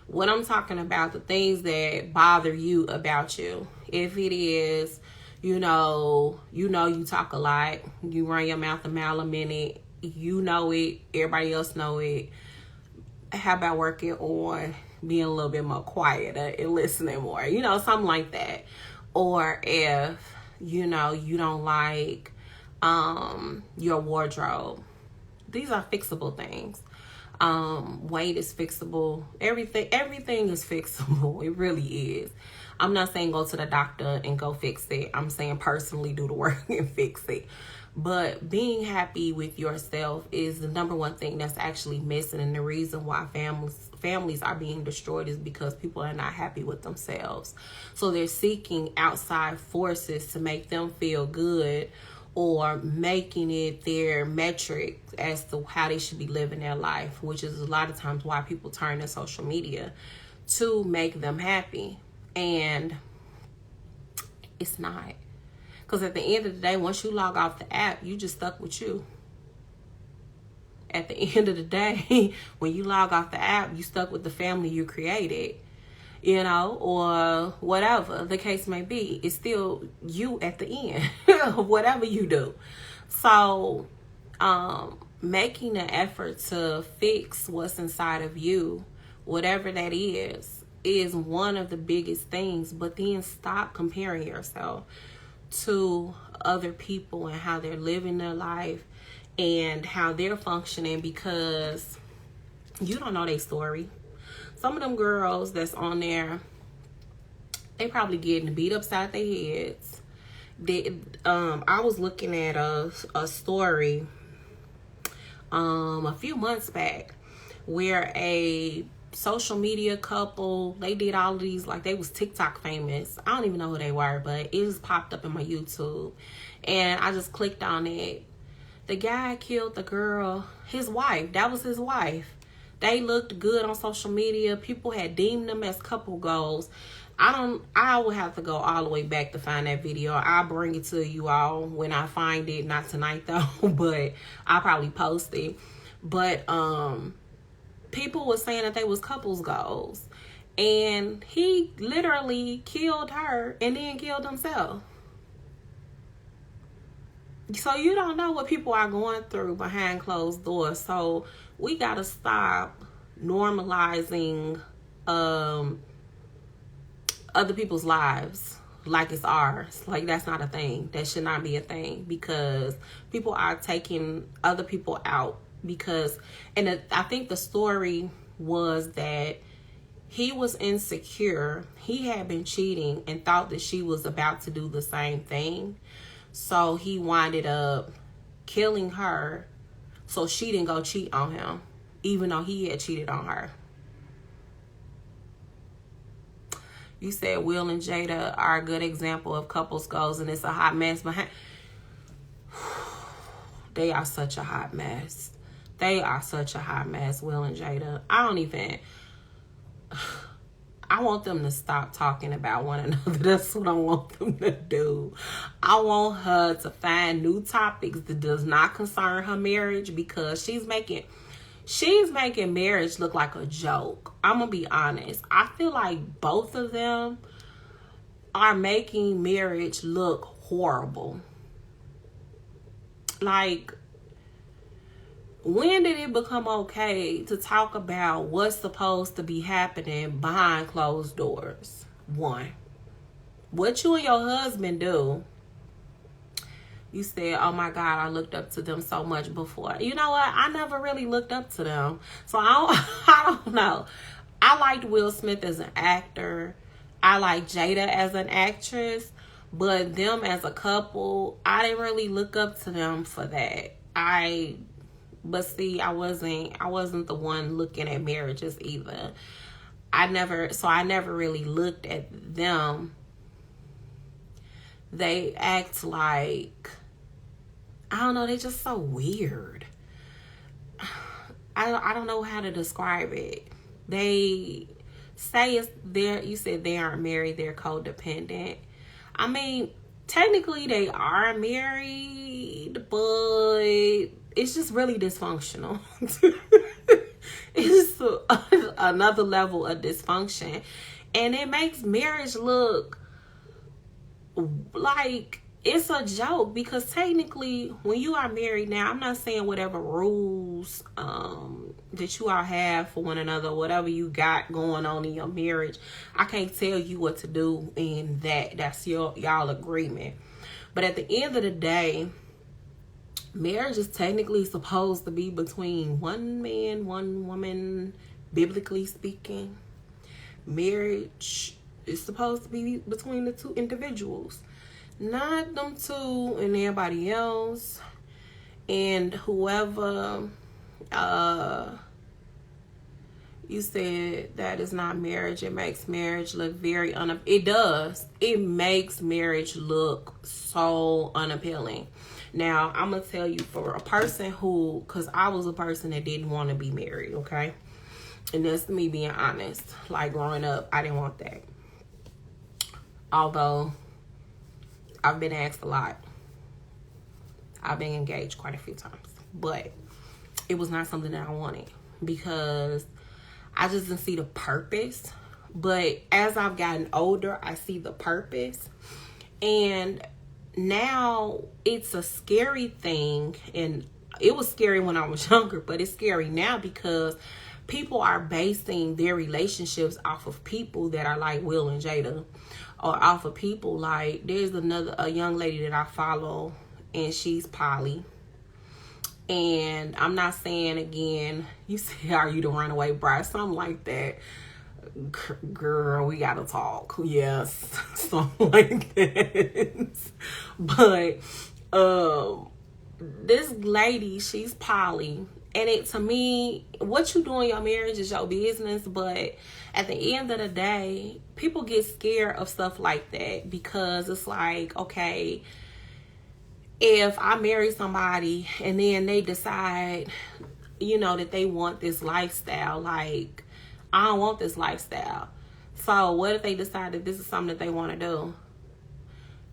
What I'm talking about, the things that bother you about you. If it is, you talk a lot, you run your mouth a mile a minute, you know it, everybody else know it. How about working on being a little bit more quieter and listening more, something like that. Or if, you don't like your wardrobe. These are fixable things. Weight is fixable. Everything is fixable. It really is. I'm not saying go to the doctor and go fix it. I'm saying personally do the work and fix it. But being happy with yourself is the number one thing that's actually missing. And the reason why families are being destroyed is because people are not happy with themselves. So they're seeking outside forces to make them feel good, or making it their metric as to how they should be living their life, which is a lot of times why people turn to social media to make them happy. And it's not. Because at the end of the day, once you log off the app, you just stuck with you. At the end of the day, when you log off the app, you stuck with the family you created, you know, or whatever the case may be. It's still you at the end of whatever you do. So, making an effort to fix what's inside of you, whatever that is one of the biggest things. But then stop comparing yourself to other people and how they're living their life and how they're functioning, because you don't know their story. Some of them girls that's on there, they probably getting beat upside their heads. I was looking at a story a few months back where a social media couple, they did all of these, like they was TikTok famous. I don't even know who they were, but it just popped up in my YouTube and I just clicked on it. The guy killed the girl, his wife. That was his wife. They looked good on social media. People had deemed them as couple goals. I will have to go all the way back to find that video. I'll bring it to you all when I find it. Not tonight though, but I'll probably post it. But people were saying that they was couples goals. And he literally killed her and then killed himself. So you don't know what people are going through behind closed doors. So we got to stop normalizing other people's lives like it's ours. Like that's not a thing. That should not be a thing, because people are taking other people out because, and I think the story was that he was insecure. He had been cheating and thought that she was about to do the same thing. So he winded up killing her so she didn't go cheat on him, even though he had cheated on her. You said Will and Jada are a good example of couples goals, and it's a hot mess behind. They are such a hot mess. They are such a hot mess, Will and Jada. I want them to stop talking about one another. That's what I want them to do. I want her to find new topics that does not concern her marriage, because she's making marriage look like a joke. I'm going to be honest. I feel like both of them are making marriage look horrible. Like, when did it become okay to talk about what's supposed to be happening behind closed doors? One, what you and your husband do. You said, oh my God, I looked up to them so much before. You know what? I never really looked up to them. So I don't know. I liked Will Smith as an actor. I like Jada as an actress. But them as a couple, I didn't really look up to them for that. But see, I wasn't the one looking at marriages either. I never really looked at them. They act like, I don't know, they just so weird. I don't know how to describe it. They say you said they aren't married, they're codependent. I mean, technically they are married, but it's just really dysfunctional. It's another level of dysfunction. And it makes marriage look like it's a joke, because technically when you are married now, I'm not saying whatever rules that you all have for one another, whatever you got going on in your marriage, I can't tell you what to do in that's y'all agreement. But at the end of the day, marriage is technically supposed to be between one man, one woman, biblically speaking. Marriage is supposed to be between the two individuals, not them two and everybody else. And whoever you said that is not marriage, it makes marriage look very it does. It makes marriage look so unappealing. Now, I'm going to tell you, for a person because I was a person that didn't want to be married, okay? And that's me being honest. Like, growing up, I didn't want that. Although, I've been asked a lot. I've been engaged quite a few times. But it was not something that I wanted because I just didn't see the purpose. But as I've gotten older, I see the purpose. And now it's a scary thing. And it was scary when I was younger, but it's scary now because people are basing their relationships off of people that are like Will and Jada, or off of people like, there's a young lady that I follow, and she's poly. And I'm not saying, again, you say, are you the runaway bride? Something like that. Girl, we gotta talk. Yes, something like that. But this lady, she's poly. And it, to me, what you do in your marriage is your business. But at the end of the day, people get scared of stuff like that because it's like, okay, if I marry somebody and then they decide, you know, that they want this lifestyle, like, I don't want this lifestyle. So what if they decide that this is something that they want to do?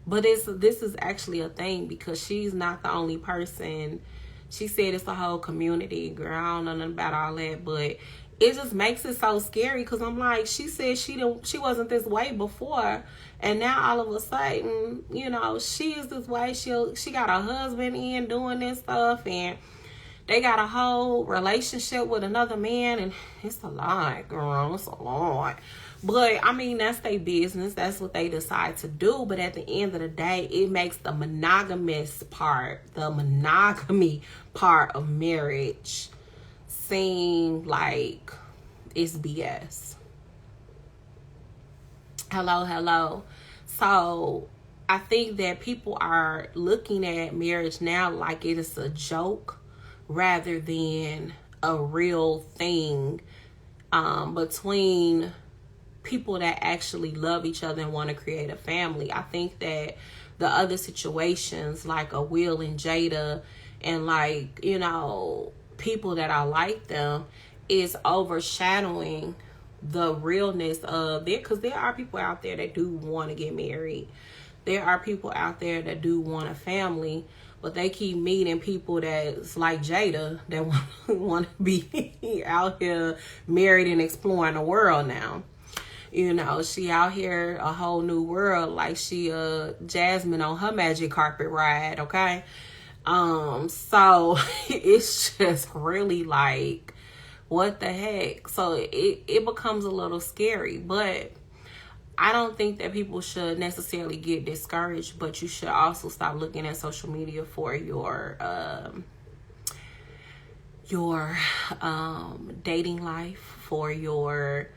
But this is actually a thing because she's not the only person. She said it's a whole community. Girl, I don't know nothing about all that, but it just makes it so scary because I'm like, she said she wasn't this way before, and now all of a sudden, you know, she is this way. She got a husband in doing this stuff, and they got a whole relationship with another man, and it's a lot, girl. It's a lot. But, I mean, that's their business. That's what they decide to do. But at the end of the day, it makes the monogamy part of marriage seem like it's BS. Hello. So, I think that people are looking at marriage now like it is a joke rather than a real thing between people that actually love each other and want to create a family. I think that the other situations like a Will and Jada and, like, you know, people that are like them is overshadowing the realness of it, because there are people out there that do want to get married. There are people out there that do want a family, but they keep meeting people that's like Jada that want to be out here married and exploring the world now. You know, she out here a whole new world, like she Jasmine on her magic carpet ride, okay? So it's just really like, what the heck? So it becomes a little scary, but I don't think that people should necessarily get discouraged, but you should also stop looking at social media for your dating life, for your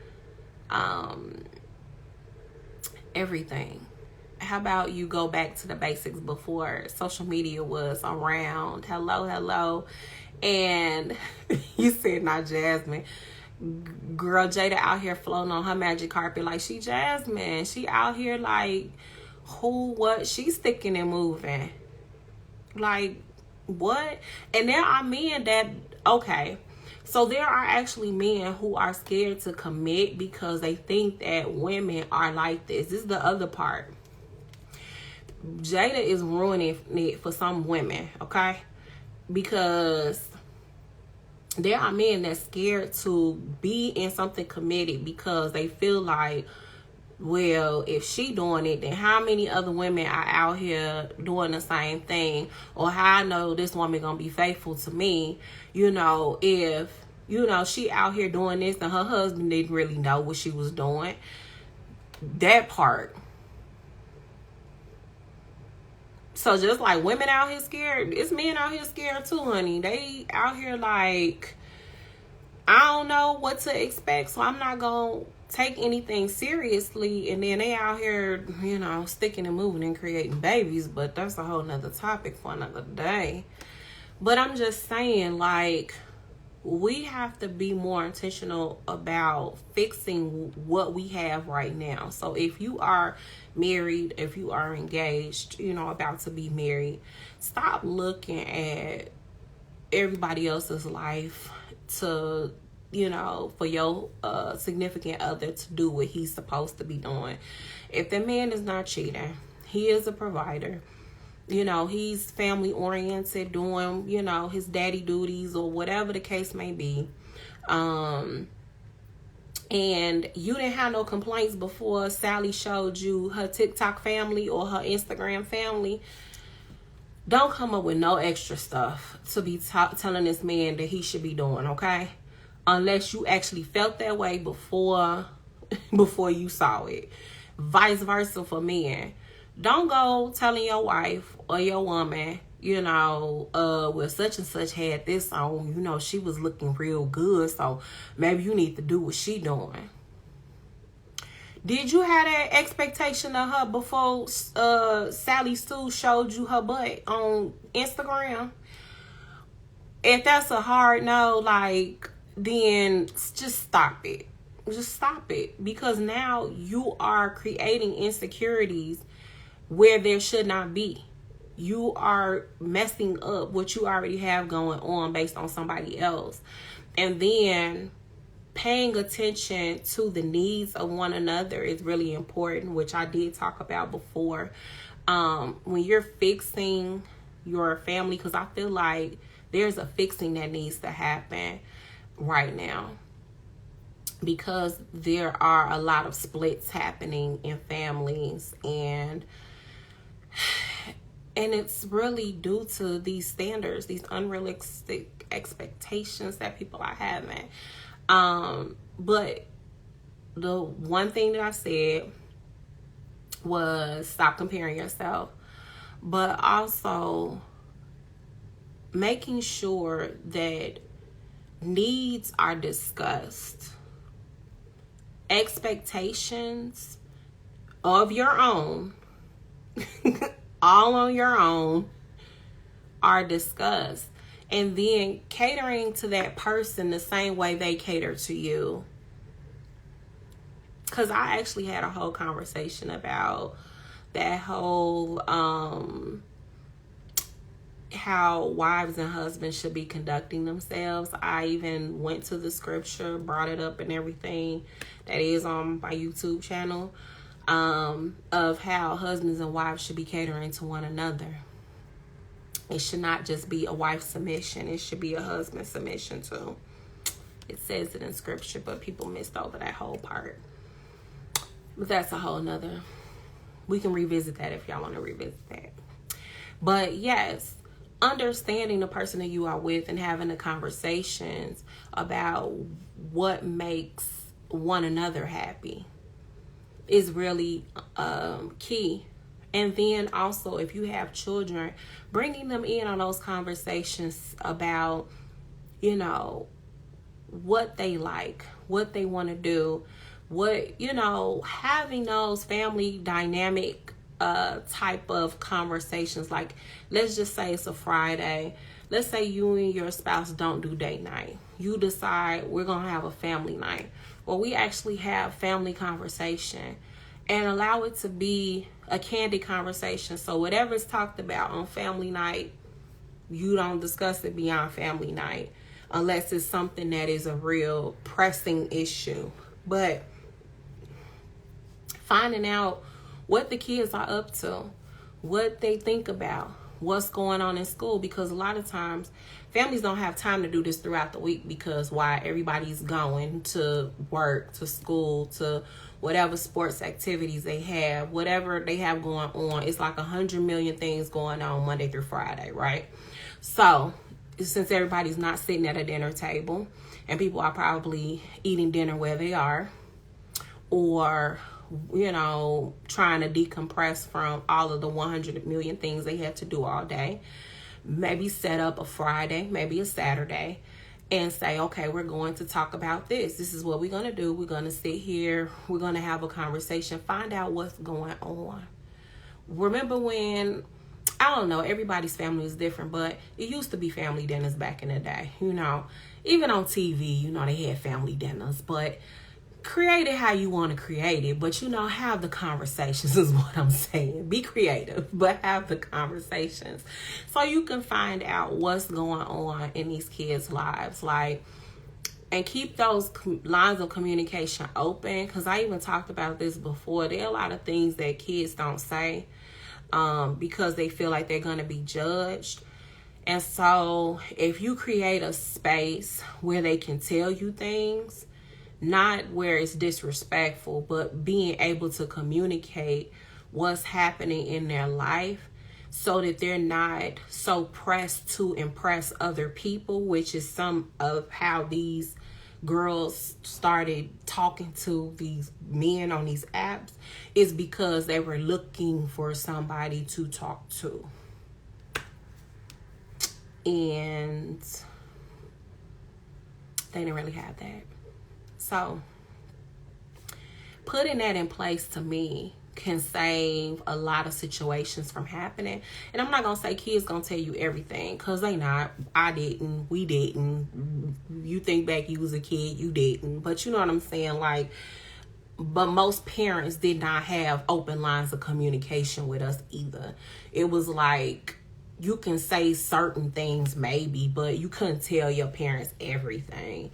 everything. How about you go back to the basics before social media was around? Hello. And you said not Jasmine. Girl, Jada out here floating on her magic carpet like she Jasmine. She out here like, what? She's sticking and moving. Like, what? And there are men that, okay, so there are actually men who are scared to commit because they think that women are like this. This is the other part. Jada is ruining it for some women, okay? Because there are men that's scared to be in something committed because they feel like, well, if she doing it, then how many other women are out here doing the same thing? Or how I know this woman gonna be faithful to me, you know, if, you know, she out here doing this and her husband didn't really know what she was doing. That part. So just like women out here scared, it's men out here scared too, honey. They out here like, I don't know what to expect, so I'm not gonna take anything seriously. And then they out here, you know, sticking and moving and creating babies. But that's a whole nother topic for another day. But I'm just saying, like, we have to be more intentional about fixing what we have right now. So if you are married, if you are engaged, you know, about to be married, stop looking at everybody else's life to, you know, for your significant other to do what he's supposed to be doing. If the man is not cheating, He is a provider. You know, he's family oriented, doing, you know, his daddy duties or whatever the case may be. And you didn't have no complaints before Sally showed you her TikTok family or her Instagram family. Don't come up with no extra stuff to be telling this man that he should be doing, okay? Unless you actually felt that way before you saw it. Vice versa for men. Don't go telling your wife or your woman, you know, well, such and such had this on, you know, she was looking real good, so maybe you need to do what she doing. Did you have that expectation of her before Sally Sue showed you her butt on Instagram? If that's a hard no, like, then just stop it. Just stop it. Because now you are creating insecurities where there should not be. You are messing up what you already have going on based on somebody else. And then paying attention to the needs of one another is really important, which I did talk about before. When you're fixing your family, because I feel like there's a fixing that needs to happen right now, because there are a lot of splits happening in families, and it's really due to these standards, these unrealistic expectations that people are having. But the one thing that I said was stop comparing yourself, but also making sure that needs are discussed. Expectations of your own, all on your own, are discussed. And then catering to that person the same way they cater to you. Because I actually had a whole conversation about that whole how wives and husbands should be conducting themselves. I even went to the scripture, brought it up and everything that is on my YouTube channel, of how husbands and wives should be catering to one another. It should not just be a wife's submission. It should be a husband's submission too. It says it in scripture, but people missed over that whole part. But that's a whole nother. We can revisit that if y'all want to revisit that. But yes, understanding the person that you are with and having the conversations about what makes one another happy is really key. And then also, if you have children, bringing them in on those conversations about, you know, what they like, what they want to do, what, you know, having those family dynamic type of conversations. Like, let's just say it's a Friday. Let's say you and your spouse don't do date night. You decide we're going to have a family night. Well, we actually have family conversation and allow it to be a candid conversation. So whatever is talked about on family night, you don't discuss it beyond family night unless it's something that is a real pressing issue. But finding out what the kids are up to, what they think about, what's going on in school, because a lot of times families don't have time to do this throughout the week because why everybody's going to work, to school, to whatever sports activities they have, whatever they have going on. It's like 100 million things going on Monday through Friday, right? So since everybody's not sitting at a dinner table and people are probably eating dinner where they are, or, you know, trying to decompress from all of the 100 million things they have to do all day, maybe set up a Friday, maybe a Saturday, and say, okay, we're going to talk about this. This is what we're going to do. We're going to sit here. We're going to have a conversation, find out what's going on. Remember when, I don't know, everybody's family is different, but it used to be family dinners back in the day. You know, even on TV, you know, they had family dinners, but create it how you want to create it, but, you know, have the conversations is what I'm saying. Be creative, but have the conversations so you can find out what's going on in these kids' lives. Like, and keep those lines of communication open, because I even talked about this before. There are a lot of things that kids don't say. because they feel like they're going to be judged. And so if you create a space where they can tell you things, not where it's disrespectful, but being able to communicate what's happening in their life so that they're not so pressed to impress other people, which is some of how these girls started talking to these men on these apps, is because they were looking for somebody to talk to. And they didn't really have that. So putting that in place, to me, can save a lot of situations from happening. And I'm not going to say kids going to tell you everything, because they not. I didn't. We didn't. You think back, you was a kid, you didn't. But you know what I'm saying? Like, but most parents did not have open lines of communication with us either. It was like, you can say certain things maybe, but you couldn't tell your parents everything.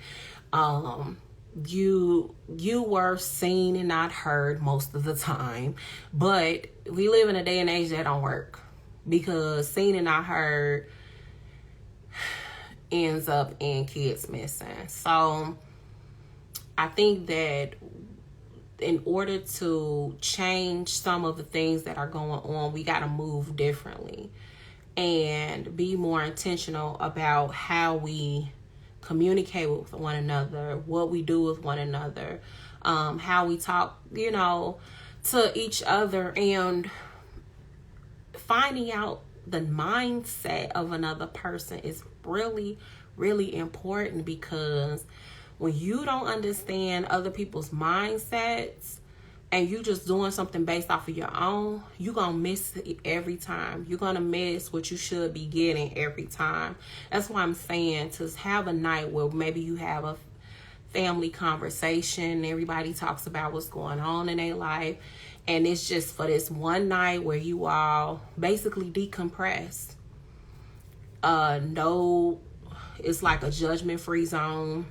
You were seen and not heard most of the time, but we live in a day and age that don't work, because seen and not heard ends up in kids missing. So I think that in order to change some of the things that are going on, we got to move differently and be more intentional about how we communicate with one another, what we do with one another, how we talk, to each other, and finding out the mindset of another person is really, really important, because when you don't understand other people's mindsets and you just doing something based off of your own, you're going to miss it every time. You're going to miss what you should be getting every time. That's why I'm saying to have a night where maybe you have a family conversation. Everybody talks about what's going on in their life. And it's just for this one night where you all basically decompress. No, it's like a judgment-free zone.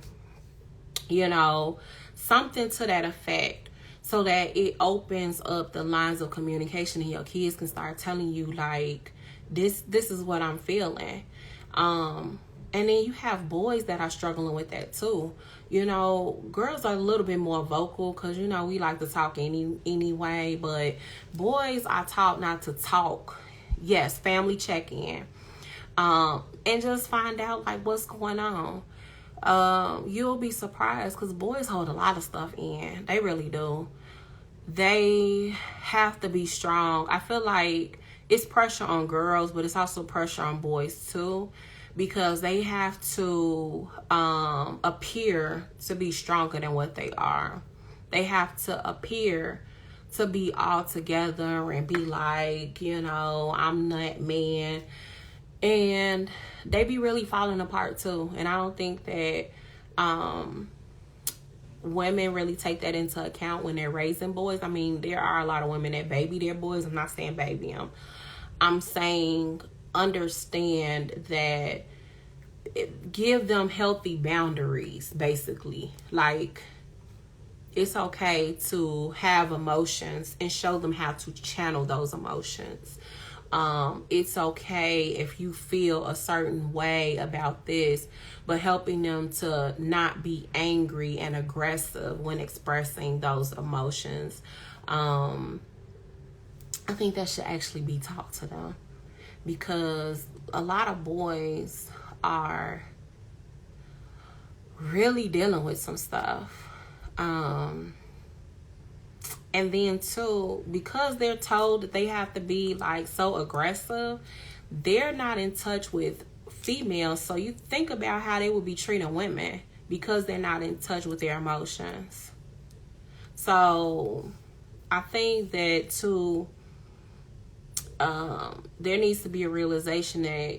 Something to that effect. So that it opens up the lines of communication, and your kids can start telling you, like, this is what I'm feeling. And then you have boys that are struggling with that too. Girls are a little bit more vocal because, we like to talk anyway. But boys are taught not to talk. Yes, family check-in. And just find out, like, what's going on. You'll be surprised, because boys hold a lot of stuff in. They really do. They have to be strong. I feel like it's pressure on girls, but it's also pressure on boys too, because they have to appear to be stronger than what they are. They have to appear to be all together and be like, I'm that man. And they be really falling apart too. And I don't think that women really take that into account when they're raising boys. I mean, there are a lot of women that baby their boys. I'm not saying baby them. I'm saying understand that, give them healthy boundaries, basically. Like, it's okay to have emotions and show them how to channel those emotions. It's okay if you feel a certain way about this, but helping them to not be angry and aggressive when expressing those emotions. I think that should actually be taught to them, because a lot of boys are really dealing with some stuff. And then too, because they're told that they have to be like so aggressive, they're not in touch with females. So you think about how they would be treating women, because they're not in touch with their emotions. So I think that too, there needs to be a realization that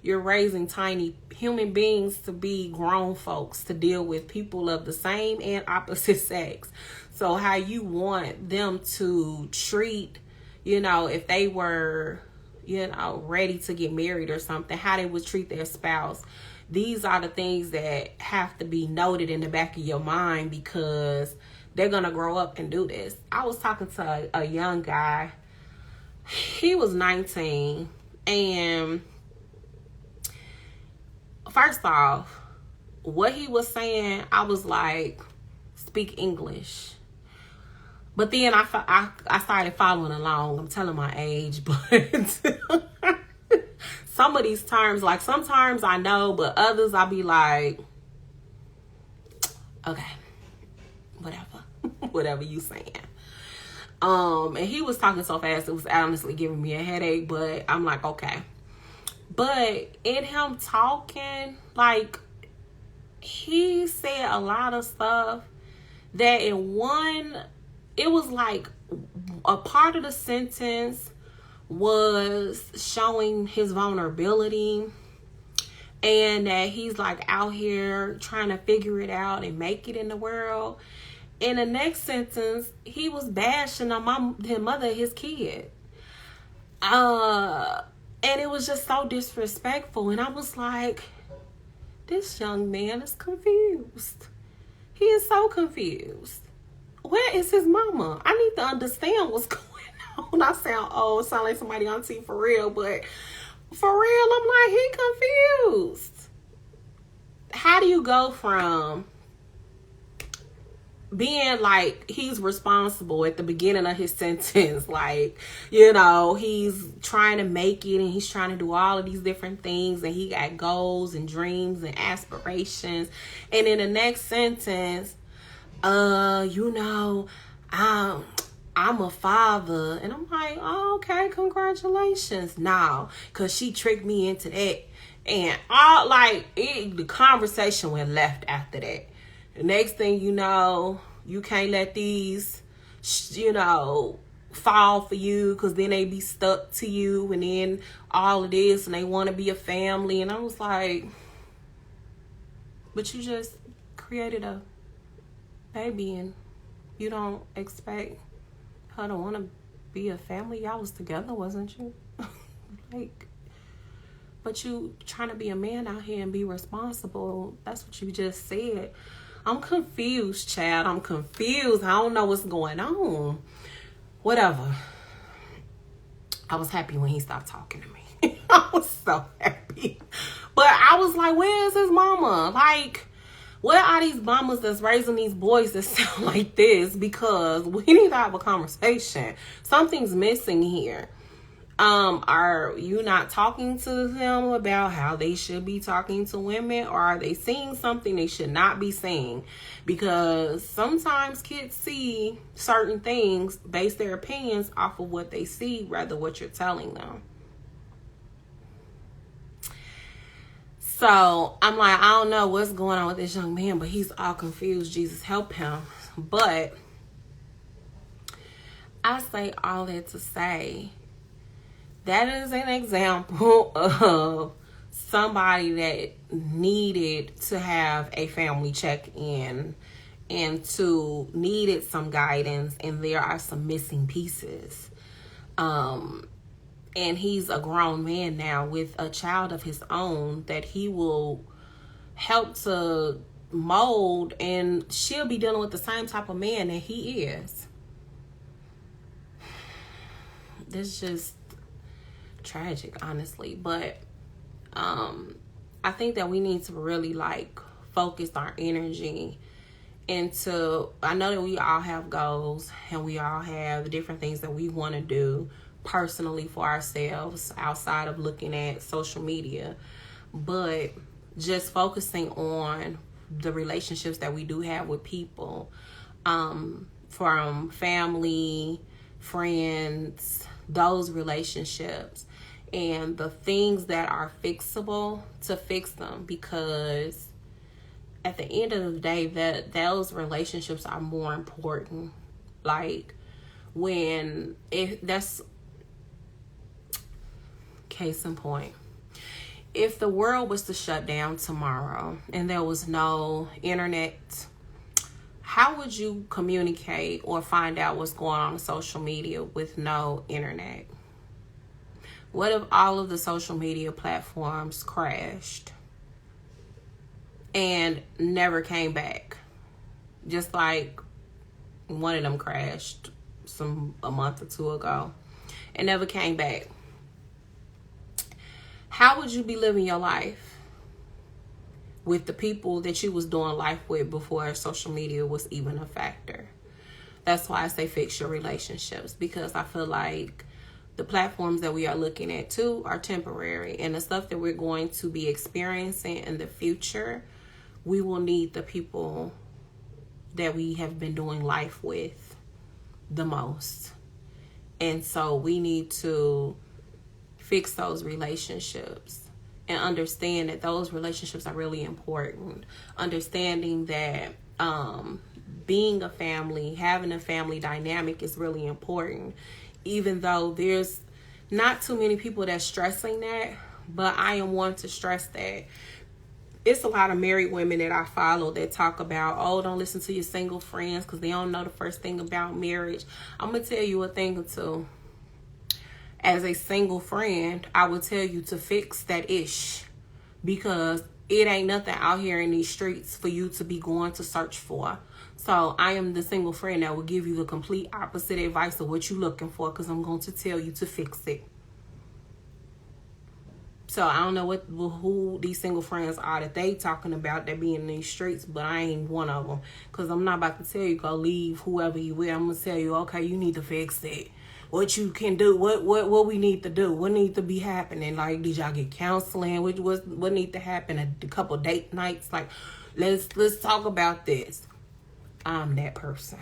you're raising tiny human beings to be grown folks, to deal with people of the same and opposite sex. So how you want them to treat, if they were, ready to get married or something, how they would treat their spouse. These are the things that have to be noted in the back of your mind, because they're going to grow up and do this. I was talking to a young guy He was 19, and first off, what he was saying, I was like, speak English. But then I started following along. I'm telling my age, but some of these terms, like sometimes I know, but others I'll be like, okay, whatever you saying. And he was talking so fast, it was honestly giving me a headache, but I'm like, okay. But in him talking, like, he said a lot of stuff that in one, it was like a part of the sentence was showing his vulnerability and that he's like out here trying to figure it out and make it in the world. In the next sentence, he was bashing on his mother, his kid. And it was just so disrespectful. And I was like, this young man is confused. He is so confused. Where is his mama? I need to understand what's going on. I sound like somebody on TV for real, but for real, I'm like, he confused. How do you go from being like he's responsible at the beginning of his sentence, like, you know, he's trying to make it and he's trying to do all of these different things and he got goals and dreams and aspirations, and in the next sentence, you know, I'm a father, and I'm like, oh, okay, congratulations. No, because she tricked me into that, and all the conversation went left after that. The next thing you know, you can't let these, you know, fall for you, because then they be stuck to you, and then all of this, and they want to be a family. And I was like, but you just created a baby, and you don't expect her to want to be a family. Y'all was together, wasn't you? Like, but you trying to be a man out here and be responsible. That's what you just said. I'm confused, Chad. I'm confused. I don't know what's going on. Whatever. I was happy when he stopped talking to me. I was so happy. But I was like, where is his mama? Like, where are these mamas that's raising these boys that sound like this? Because we need to have a conversation. Something's missing here. Are you not talking to them about how they should be talking to women? Or are they seeing something they should not be seeing? Because sometimes kids see certain things, base their opinions off of what they see rather what you're telling them. So I'm like, I don't know what's going on with this young man, but he's all confused. Jesus help him. But I say all that to say, that is an example of somebody that needed to have a family check-in and needed some guidance, and there are some missing pieces. And he's a grown man now with a child of his own that he will help to mold, and she'll be dealing with the same type of man that he is. This is just tragic, honestly. But I think that we need to really focus our energy into, I know that we all have goals and we all have different things that we want to do personally for ourselves outside of looking at social media, but just focusing on the relationships that we do have with people, from family, friends, those relationships, and the things that are fixable to fix them, because at the end of the day, that those relationships are more important. Like, when that's case in point, if the world was to shut down tomorrow and there was no internet, how would you communicate or find out what's going on social media with no internet? What if all of the social media platforms crashed and never came back? Just like one of them crashed a month or two ago. and never came back. How would you be living your life with the people that you was doing life with before social media was even a factor? That's why I say fix your relationships, because I feel like the platforms that we are looking at too are temporary, and the stuff that we're going to be experiencing in the future, we will need the people that we have been doing life with the most. And so we need to fix those relationships and understand that those relationships are really important. Understanding that being a family, having a family dynamic is really important, even though there's not too many people that's stressing that, but I am one to stress that. It's a lot of married women that I follow that talk about, oh, don't listen to your single friends because they don't know the first thing about marriage. I'm going to tell you a thing or two. As a single friend, I would tell you to fix that ish, because it ain't nothing out here in these streets for you to be going to search for. So I am the single friend that will give you the complete opposite advice of what you're looking for, because I'm going to tell you to fix it. So I don't know who these single friends are that they talking about that be in these streets, but I ain't one of them. Because I'm not about to tell you go leave whoever you with. I'm going to tell you, okay, you need to fix it. What you can do, what we need to do, what needs to be happening. Like, did y'all get counseling? What need to happen? A couple date nights? Like, let's talk about this. I'm that person.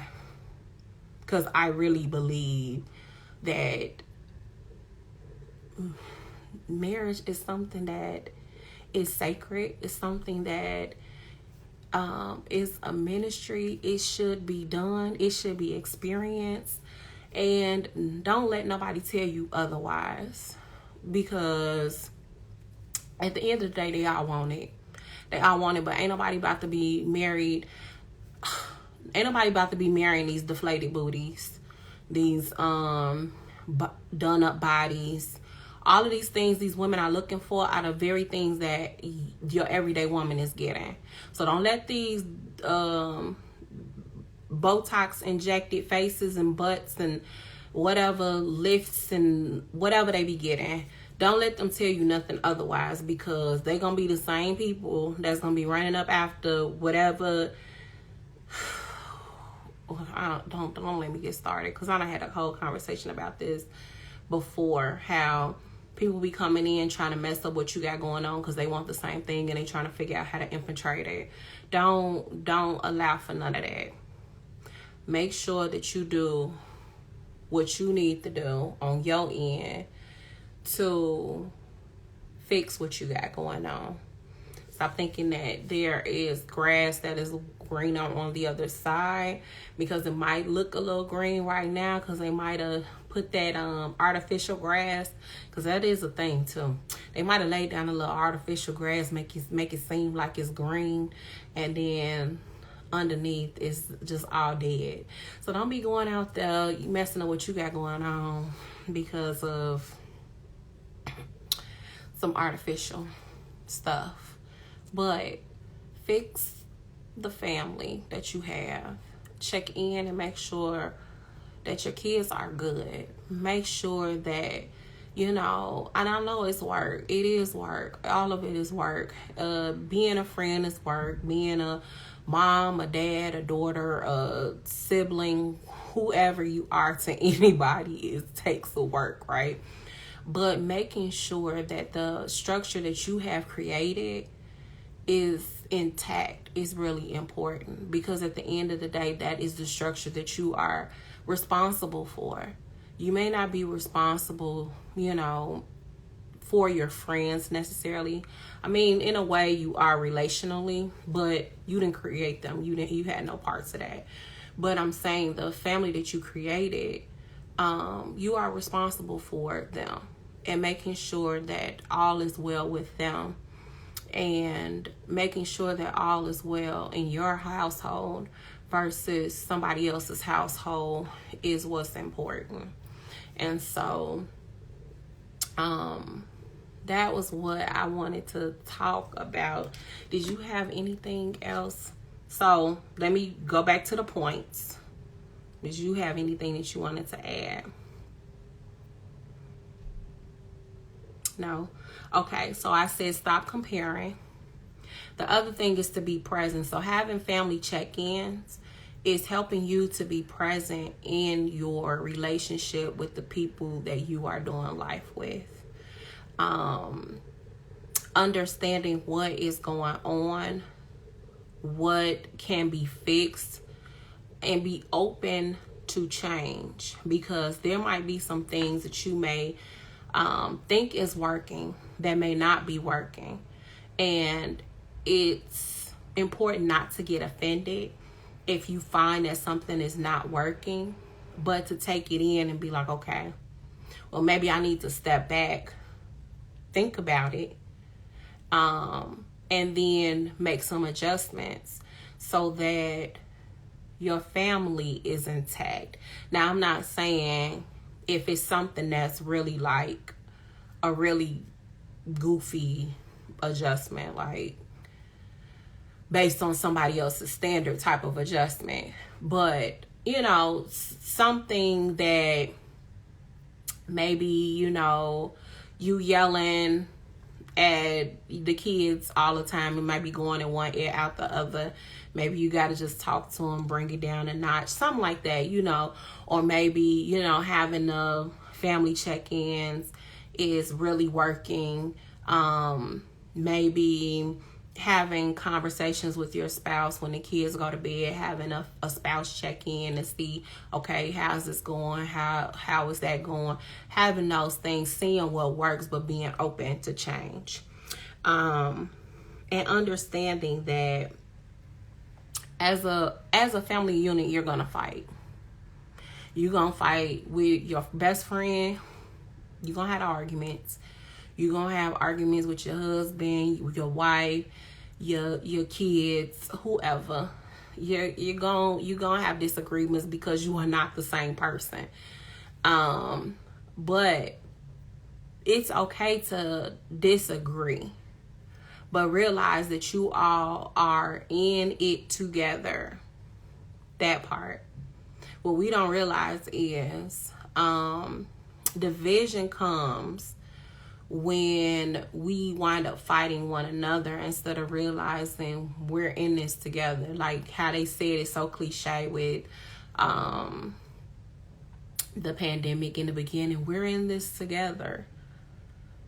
Because I really believe that marriage is something that is sacred. It's something that is a ministry. It should be done. It should be experienced. And don't let nobody tell you otherwise, because at the end of the day, they all want it. They all want it, but ain't nobody about to be married. Ain't nobody about to be marrying these deflated booties, these done up bodies. All of these things these women are looking for are the very things that your everyday woman is getting. So don't let these Botox injected faces and butts and whatever lifts and whatever they be getting, don't let them tell you nothing otherwise, because they're gonna be the same people that's gonna be running up after whatever. Don't let me get started, because I done had a whole conversation about this before, how people be coming in trying to mess up what you got going on because they want the same thing and they trying to figure out how to infiltrate it. Don't allow for none of that. Make sure that you do what you need to do on your end to fix what you got going on. Stop thinking that there is grass that is greener on the other side, because it might look a little green right now because they might have put that artificial grass, because that is a thing too. They might have laid down a little artificial grass, make it seem like it's green, and then underneath is just all dead. So don't be going out there messing up what you got going on because of some artificial stuff. But fix the family that you have. Check in and make sure that your kids are good. Make sure that, and I know it's work. It is work. All of it is work. Being a friend is work. Being a mom, a dad, a daughter, a sibling, whoever you are to anybody, it takes the work, right? But making sure that the structure that you have created is intact is really important, because at the end of the day, that is the structure that you are responsible for. You may not be responsible, for your friends necessarily. I mean, in a way you are relationally, but you didn't create them. You had no parts of that. But I'm saying the family that you created, you are responsible for them, and making sure that all is well with them, and making sure that all is well in your household versus somebody else's household is what's important. And so that was what I wanted to talk about. Did you have anything else? So let me go back to the points. Did you have anything that you wanted to add? No. Okay, so I said stop comparing. The other thing is to be present. So having family check-ins is helping you to be present in your relationship with the people that you are doing life with. Understanding what is going on, what can be fixed, and be open to change, because there might be some things that you may think is working that may not be working. And it's important not to get offended if you find that something is not working, but to take it in and be like, okay, well, maybe I need to step back, think about it, and then make some adjustments so that your family is intact. Now, I'm not saying if it's something that's really like a really goofy adjustment, like based on somebody else's standard type of adjustment, but you know, something that maybe, you know, you yelling at the kids all the time, it might be going in one ear out the other. Maybe you got to just talk to them, bring it down a notch, something like that, you know. Or maybe, you know, having the family check-ins is really working. Maybe having conversations with your spouse when the kids go to bed, having a spouse check-in and see, okay, how's this going? How is that going? Having those things, seeing what works, but being open to change. And understanding that as a family unit, you're gonna fight. You're gonna fight with your best friend. You're gonna have arguments. You're gonna have arguments with your husband, with your wife, your kids, whoever. You're gonna have disagreements because you are not the same person. But it's okay to disagree, but realize that you all are in it together. That part. What we don't realize is division comes when we wind up fighting one another instead of realizing we're in this together. Like how they said it's so cliche with the pandemic in the beginning, we're in this together.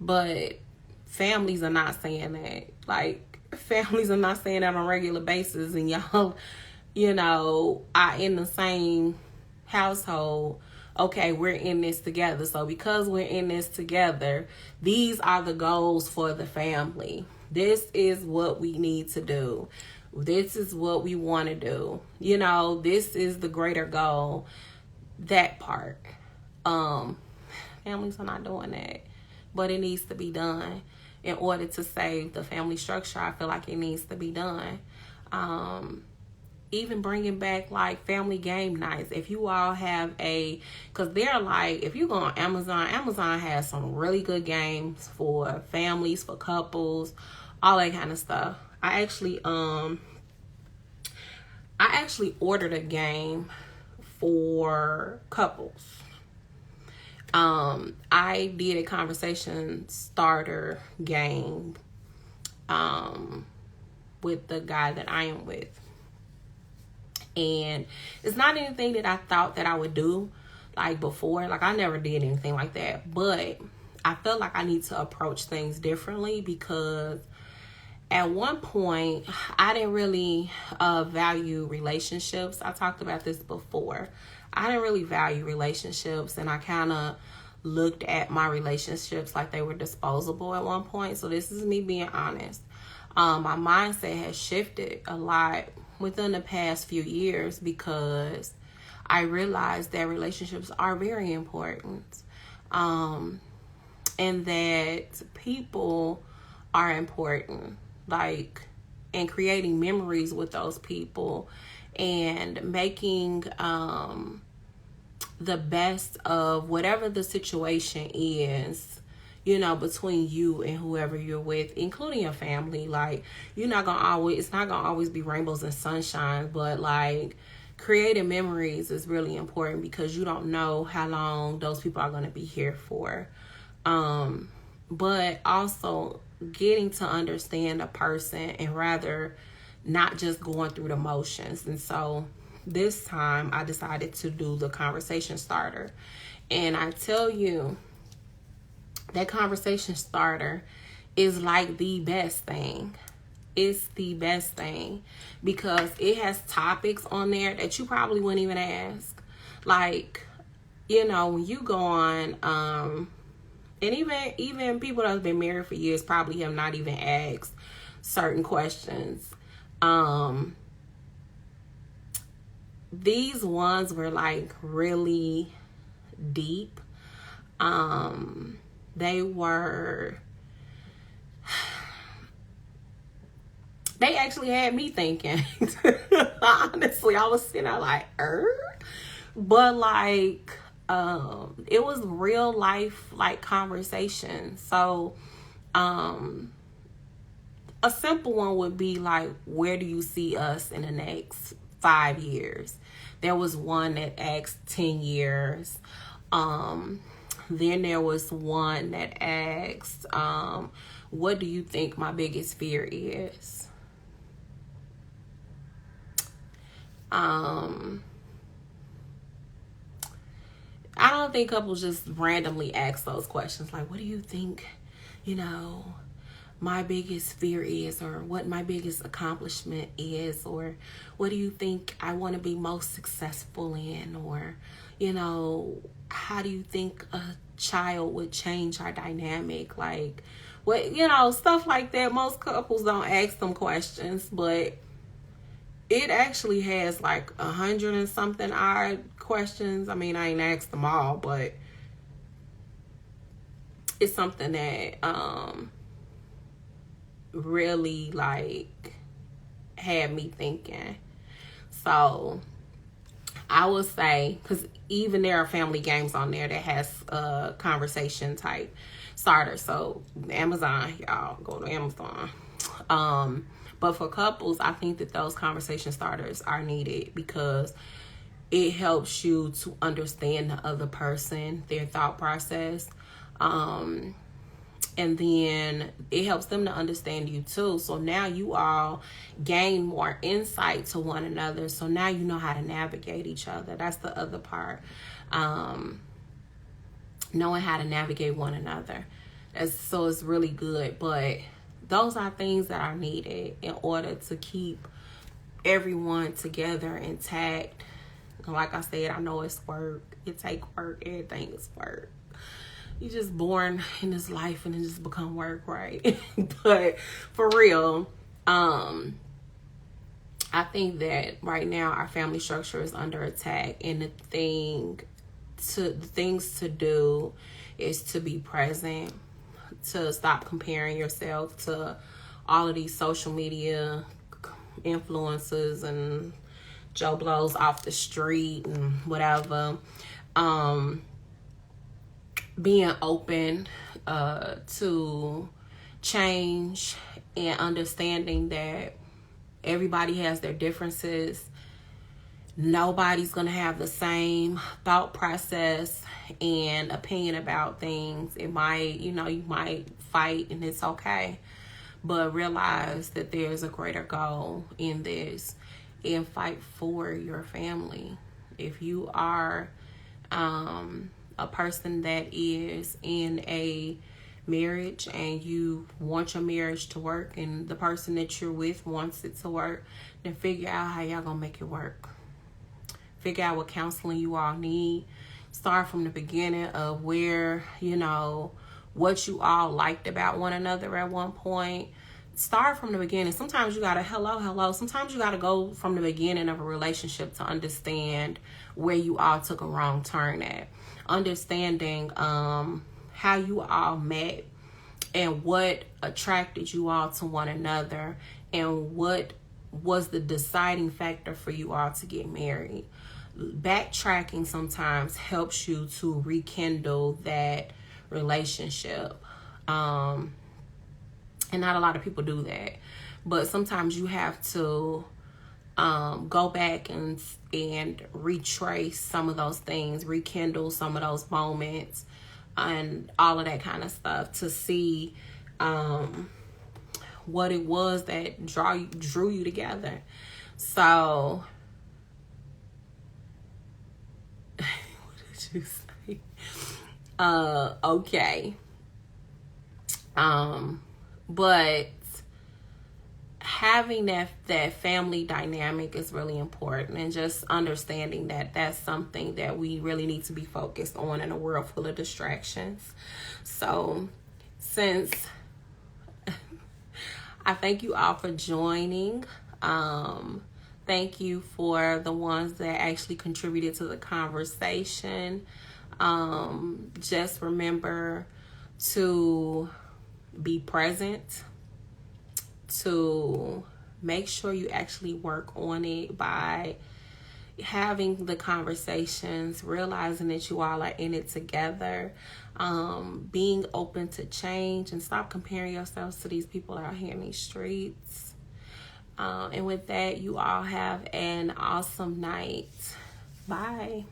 But families are not saying that. Like, families are not saying that on a regular basis, and y'all, you know, are in the same household. Okay, we're in this together. So because we're in this together, these are the goals for the family. This is what we need to do. This is what we want to do. You know, this is the greater goal. That part. Families are not doing that, but it needs to be done. In order to save the family structure, I feel like it needs to be done. Even bringing back like family game nights. If you all have because they're like, if you go on Amazon has some really good games for families, for couples, all that kind of stuff. I actually ordered a game for couples. I did a conversation starter game with the guy that I am with. And it's not anything that I thought that I would do like before. Like I never did anything like that. But I felt like I need to approach things differently, because at one point I didn't really value relationships. I talked about this before. I didn't really value relationships, and I kind of looked at my relationships like they were disposable at one point. So this is me being honest. My mindset has shifted a lot within the past few years, because I realized that relationships are very important, and that people are important, like, and creating memories with those people and making the best of whatever the situation is, you know, between you and whoever you're with, including your family. Like, it's not gonna always be rainbows and sunshine, but like creating memories is really important, because you don't know how long those people are going to be here for. but also getting to understand a person and rather not just going through the motions. And so this time I decided to do the conversation starter. And I tell you, that conversation starter is like the best thing. It's the best thing because it has topics on there that you probably wouldn't even ask. Like, you know, when you go on, and even people that have been married for years probably have not even asked certain questions. These ones were like really deep. They actually had me thinking. Honestly, I was sitting there like, but like, it was real life like conversation. So, a simple one would be like, where do you see us in the next 5 years? There was one that asked 10 years. Then there was one that asked, what do you think my biggest fear is? I don't think couples just randomly ask those questions. Like, what do you think, you know, my biggest fear is, or what my biggest accomplishment is, or what do you think I want to be most successful in, or, you know, how do you think a child would change our dynamic? Like, what, you know, stuff like that. Most couples don't ask them questions, but it actually has like 100 and something odd questions. I mean, I ain't asked them all, but it's something that really like had me thinking. So I would say, because even there are family games on there that has conversation type starter. So Amazon, y'all go to Amazon. But for couples, I think that those conversation starters are needed because it helps you to understand the other person, their thought process. And then it helps them to understand you too. So now you all gain more insight to one another. So now you know how to navigate each other. That's the other part. Knowing how to navigate one another. So it's really good. But those are things that are needed in order to keep everyone together intact. Like I said, I know it's work. It takes work. Everything is work. You're just born in this life and it just become work, right? But for real, I think that right now our family structure is under attack, and the things to do is to be present, to stop comparing yourself to all of these social media influencers and Joe Blows off the street and whatever. Being open to change and understanding that everybody has their differences. Nobody's going to have the same thought process and opinion about things. It might, you might fight and it's okay. But realize that there's a greater goal in this and fight for your family. If you are a person that is in a marriage and you want your marriage to work and the person that you're with wants it to work, then figure out how y'all gonna make it work. Figure out what counseling you all need. Start from the beginning of where, what you all liked about one another at one point. Start from the beginning. Sometimes you gotta hello. Sometimes you gotta go from the beginning of a relationship to understand where you all took a wrong turn at. Understanding how you all met and what attracted you all to one another and what was the deciding factor for you all to get married. Backtracking sometimes helps you to rekindle that relationship. And not a lot of people do that. But sometimes you have to go back and retrace some of those things, rekindle some of those moments, and all of that kind of stuff to see what it was that drew you together. So what did you say? Okay. But having that family dynamic is really important, and just understanding that that's something that we really need to be focused on in a world full of distractions. So since I thank you all for joining, thank you for the ones that actually contributed to the conversation. Just remember to be present, to make sure you actually work on it by having the conversations, realizing that you all are in it together, being open to change, and stop comparing yourselves to these people out here in these streets. And with that, you all have an awesome night. Bye.